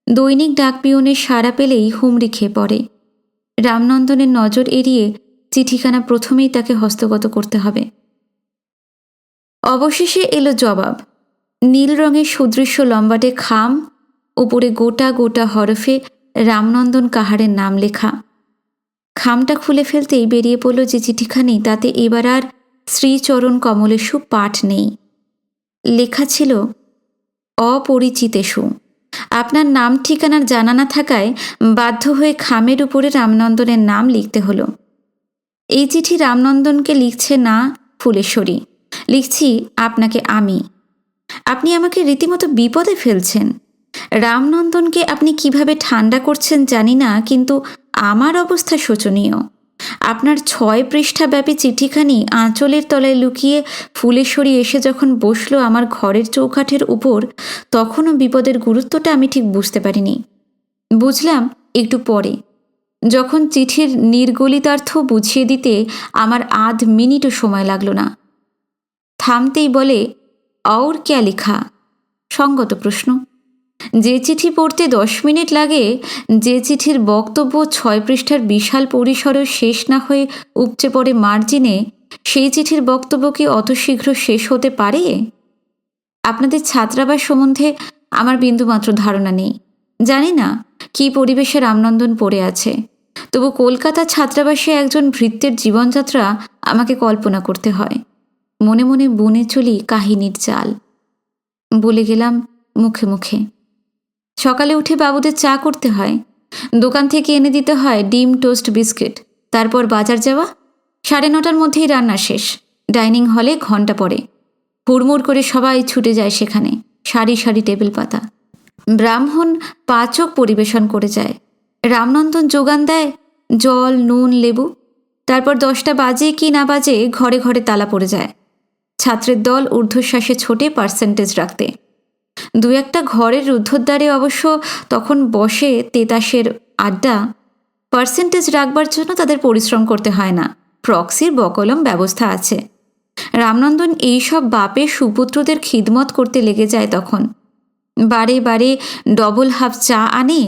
দৈনিক ডাকপিয়নের সাড়া পেলেই হুমড়ি খেয়ে পড়ে। রামনন্দনের নজর এড়িয়ে চিঠিখানা প্রথমেই তাকে হস্তগত করতে হবে। অবশেষে এলো জবাব। নীল রঙের সুদৃশ্য লম্বাটে খাম, উপরে গোটা গোটা হরফে রামনন্দন কাহারের নাম লেখা। খামটা খুলে ফেলতেই বেরিয়ে পড়ল যে চিঠিখানি, তাতে এবার আর শ্রীচরণ কমলেশু পাঠ নেই। লেখা ছিল, অপরিচিতেষু। আপনার নাম ঠিকানার জানা না থাকায় বাধ্য হয়ে খামের উপরে রামনন্দনের নাম লিখতে হলো। এই চিঠি রামনন্দনকে লিখছে না ফুলেশ্বরী, লিখছি আপনাকে আমি। আপনি আমাকে রীতিমতো বিপদে ফেলছেন। রামনন্দনকে আপনি কিভাবে ঠান্ডা করছেন জানি না, কিন্তু আমার অবস্থা শোচনীয়। আপনার 6 পৃষ্ঠাব্যাপী চিঠিখানি আঁচলের তলায় লুকিয়ে ফুলেশ্বরী এসে যখন বসলো আমার ঘরের চৌকাঠের উপর, তখনও বিপদের গুরুত্বটা আমি ঠিক বুঝতে পারিনি। বুঝলাম একটু পরে, যখন চিঠির নির্গলিতার্থ বুঝিয়ে দিতে আমার আধ মিনিটও সময় লাগলো না। থামতেই বলে, और क्या লিখা? সঙ্গত প্রশ্ন। যে চিঠি পড়তে 10 মিনিট লাগে, যে চিঠির বক্তব্য 6 পৃষ্ঠার বিশাল পরিসরেও শেষ না হয়ে উপচে পড়ে মার্জিনে, সেই চিঠির বক্তব্য কি অত শীঘ্র শেষ হতে পারে? আপনাদের ছাত্রাবাস সম্বন্ধে আমার বিন্দুমাত্র ধারণা নেই। জানি না কী পরিবেশে রামনন্দন পড়ে আছে, তবু কলকাতা ছাত্রাবাসে একজন ভৃত্যের জীবনযাত্রা আমাকে কল্পনা করতে হয়। মনে মনে বুনে চলি কাহিনীর চাল। বলে গেলাম মুখে মুখে। সকালে উঠে বাবুদের চা করতে হয়, দোকান থেকে এনে দিতে হয় ডিম টোস্ট বিস্কিট। তারপর বাজার যাওয়া। 9:30টার মধ্যেই রান্না শেষ। ডাইনিং হলে ঘণ্টা পড়ে। হুড়মুড় করে সবাই ছুটে যায় সেখানে। সারি সারি টেবিল পাতা। ব্রাহ্মণ পাচক পরিবেশন করে যায়। রামনন্দন যোগান দেয় জল, নুন, লেবু। তারপর 10টা বাজে কি না বাজে ঘরে ঘরে তালা পড়ে যায়। ছাত্রের দল ঊর্ধ্বশ্বাসে ছোটে পার্সেন্টেজ রাখতে। 2-1টা ঘরের রুদ্ধদ্বারে অবশ্য তখন বসে তেতাসের আড্ডা। পার্সেন্টেজ রাখবার জন্য তাদের পরিশ্রম করতে হয় না, প্রক্সির বকলম ব্যবস্থা আছে। রামনন্দন এইসব বাপের সুপুত্রদের খিদমত করতে লেগে যায় তখন। বারে বারে ডবল হাফ চা আনে,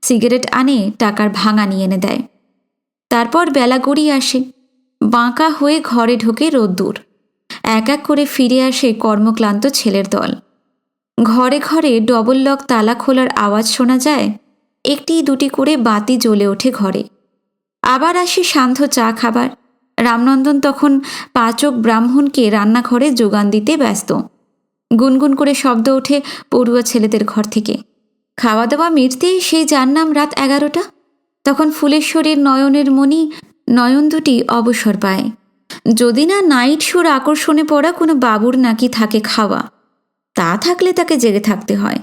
সিগারেট আনে, টাকার ভাঙা নিয়ে এনে দেয়। তারপর বেলা গড়িয়ে আসে। বাঁকা হয়ে ঘরে ঢোকে রোদ্দুর। এক এক করে ফিরে আসে কর্মক্লান্ত ছেলের দল। ঘরে ঘরে ডবল লক তালা খোলার আওয়াজ শোনা যায়। 1-2টি করে বাতি জ্বলে ওঠে ঘরে। আবার আসে সান্ধ্য চা খাবার। রামনন্দন তখন পাচক ব্রাহ্মণকে রান্নাঘরে যোগান দিতে ব্যস্ত। গুনগুন করে শব্দ ওঠে পড়ুয়া ছেলেদের ঘর থেকে। খাওয়া দাওয়া মিটতেই সেই যার নাম রাত 11টা। তখন ফুলেশ্বরীর নয়নের মণি নয়ন দুটি অবসর পায়। যদি না নাইট শোর আকর্ষণে পড়া কোনো বাবুর নাকি থাকে খাওয়া, তা থাকলে তাকে জেগে থাকতে হয়।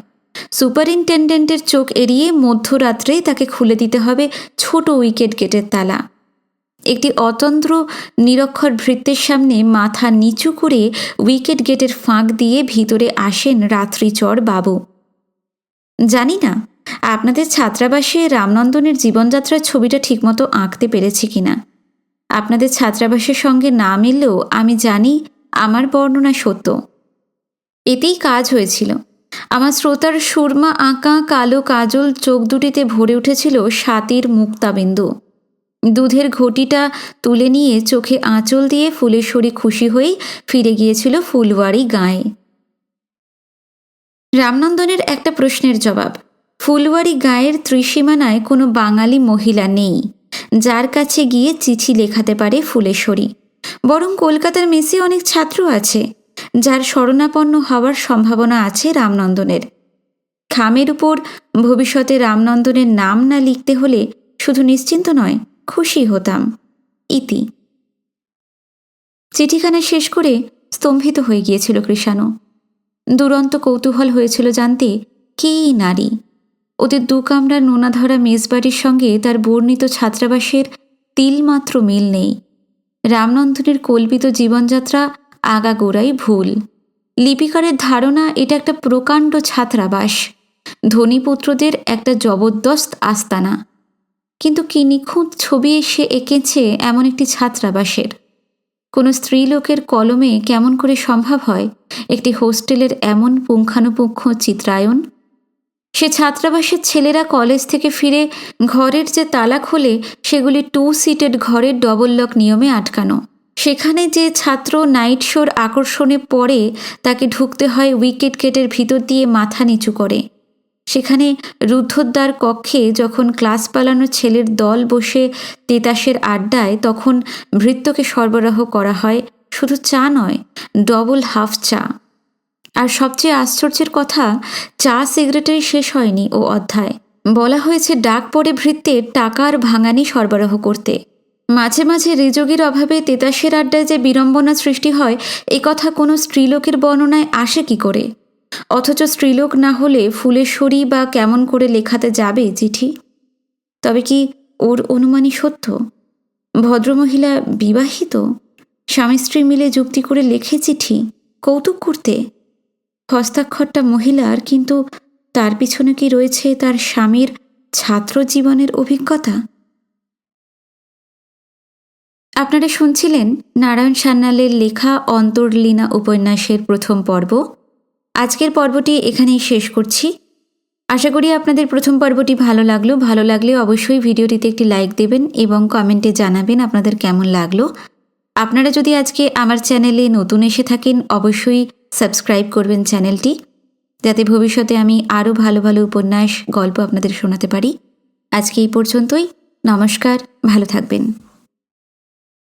সুপারিনটেন্ডেন্টের চোখ এড়িয়ে মধ্যরাত্রেই তাকে খুলে দিতে হবে ছোট উইকেট গেটের তালা। একটি অতন্দ্র নিরক্ষর ভৃত্যের সামনে মাথা নিচু করে উইকেট গেটের ফাঁক দিয়ে ভিতরে আসেন রাত্রিচর বাবু। জানি না আপনাদের ছাত্রাবাসে রামনন্দনের জীবনযাত্রার ছবিটা ঠিকমতো আঁকতে পেরেছি কিনা। আপনাদের ছাত্রাবাসের সঙ্গে না মিললেও আমি জানি আমার বর্ণনা সত্য। এতেই কাজ হয়েছিল। আমার শ্রোতার সুরমা আঁকা কালো কাজল চোখ দুটিতে ভরে উঠেছিল স্বাতীর মুক্তাবিন্দু। দুধের ঘটিটা তুলে নিয়ে চোখে আঁচল দিয়ে ফুলেশ্বরী খুশি হয়েই ফিরে গিয়েছিল ফুলবাড়ি গাঁয়ে। রামনন্দনের একটা প্রশ্নের জবাব। ফুলবাড়ি গাঁয়ের ত্রিসীমানায় কোনো বাঙালি মহিলা নেই যার কাছে গিয়ে চিঠি লেখাতে পারে ফুলেশ্বরী। বরং কলকাতার মেসে অনেক ছাত্র আছে যার শরণাপন্ন হওয়ার সম্ভাবনা আছে রামনন্দনের। খামের উপর ভবিষ্যতে রামনন্দনের নাম না লিখতে হলে শুধু নিশ্চিন্ত নয়, খুশি হতাম। ইতি। চিঠিখানা শেষ করে স্তম্ভিত হয়ে গিয়েছিল কৃষাণু। দুরন্ত কৌতূহল হয়েছিল জানতে কে এই নারী। ওদের দু কামরার নোনাধরা মেজবাড়ির সঙ্গে তার বর্ণিত ছাত্রাবাসের তিলমাত্র মিল নেই। রামনন্দনের কল্পিত জীবনযাত্রা আগাগোড়াই ভুল। লিপিকারের ধারণা এটা একটা প্রকাণ্ড ছাত্রাবাস, ধনীপুত্রদের একটা জবরদস্ত আস্তানা। কিন্তু কি নিখুঁত ছবি সে এঁকেছে এমন একটি ছাত্রাবাসের। কোনো স্ত্রীলোকের কলমে কেমন করে সম্ভব হয় একটি হোস্টেলের এমন পুঙ্খানুপুঙ্খ চিত্রায়ন? সে ছাত্রাবাসের ছেলেরা কলেজ থেকে ফিরে ঘরের যে তালা খোলে সেগুলি 2 সিটেড ঘরের ডবল লক নিয়মে আটকানো। সেখানে যে ছাত্র নাইট শোর আকর্ষণে পড়ে তাকে ঢুকতে হয় উইকেট গেটের ভিতর দিয়ে মাথা নিচু করে। সেখানে রুদ্ধদ্বার কক্ষে যখন ক্লাস পালানো ছেলের দল বসে তেতাসের আড্ডায়, তখন ভৃত্যকে সরবরাহ করা হয় শুধু চা নয়, ডবল হাফ চা। আর সবচেয়ে আশ্চর্যের কথা, চা সিগারেটেই শেষ হয়নি ও অধ্যায়। বলা হয়েছে ডাক পড়ে ভৃত্যের টাকার ভাঙানি সরবরাহ করতে। মাঝে মাঝে রেজগির অভাবে তেতাসের আড্ডায় যে বিড়ম্বনা সৃষ্টি হয় এ কথা কোনো স্ত্রীলোকের বর্ণনায় আসে কি করে? অথচ স্ত্রীলোক না হলে ফুলেশ্বরী বা কেমন করে লেখাতে যাবে চিঠি? তবে কি ওর অনুমানই সত্য? ভদ্রমহিলা বিবাহিত, স্বামী স্ত্রী মিলে যুক্তি করে লেখে চিঠি কৌতুক করতে। হস্তাক্ষরটা মহিলার, কিন্তু তার পিছনে কি রয়েছে তার স্বামীর ছাত্র জীবনের অভিজ্ঞতা? আপনারা শুনছিলেন নারায়ণ সান্যালের লেখা অন্তর্লীনা উপন্যাসের প্রথম পর্ব। আজকের পর্বটি এখানেই শেষ করছি। আশা করি আপনাদের প্রথম পর্বটি ভালো লাগলো। ভালো লাগলে অবশ্যই ভিডিওটিতে একটি লাইক দেবেন এবং কমেন্টে জানাবেন আপনাদের কেমন লাগলো। আপনারা যদি আজকে আমার চ্যানেলে নতুন এসে থাকেন অবশ্যই সাবস্ক্রাইব করবেন চ্যানেলটি, যাতে ভবিষ্যতে আমি আরও ভালো ভালো উপন্যাস গল্প আপনাদের শোনাতে পারি। আজকে এই পর্যন্তই। নমস্কার, ভালো থাকবেন।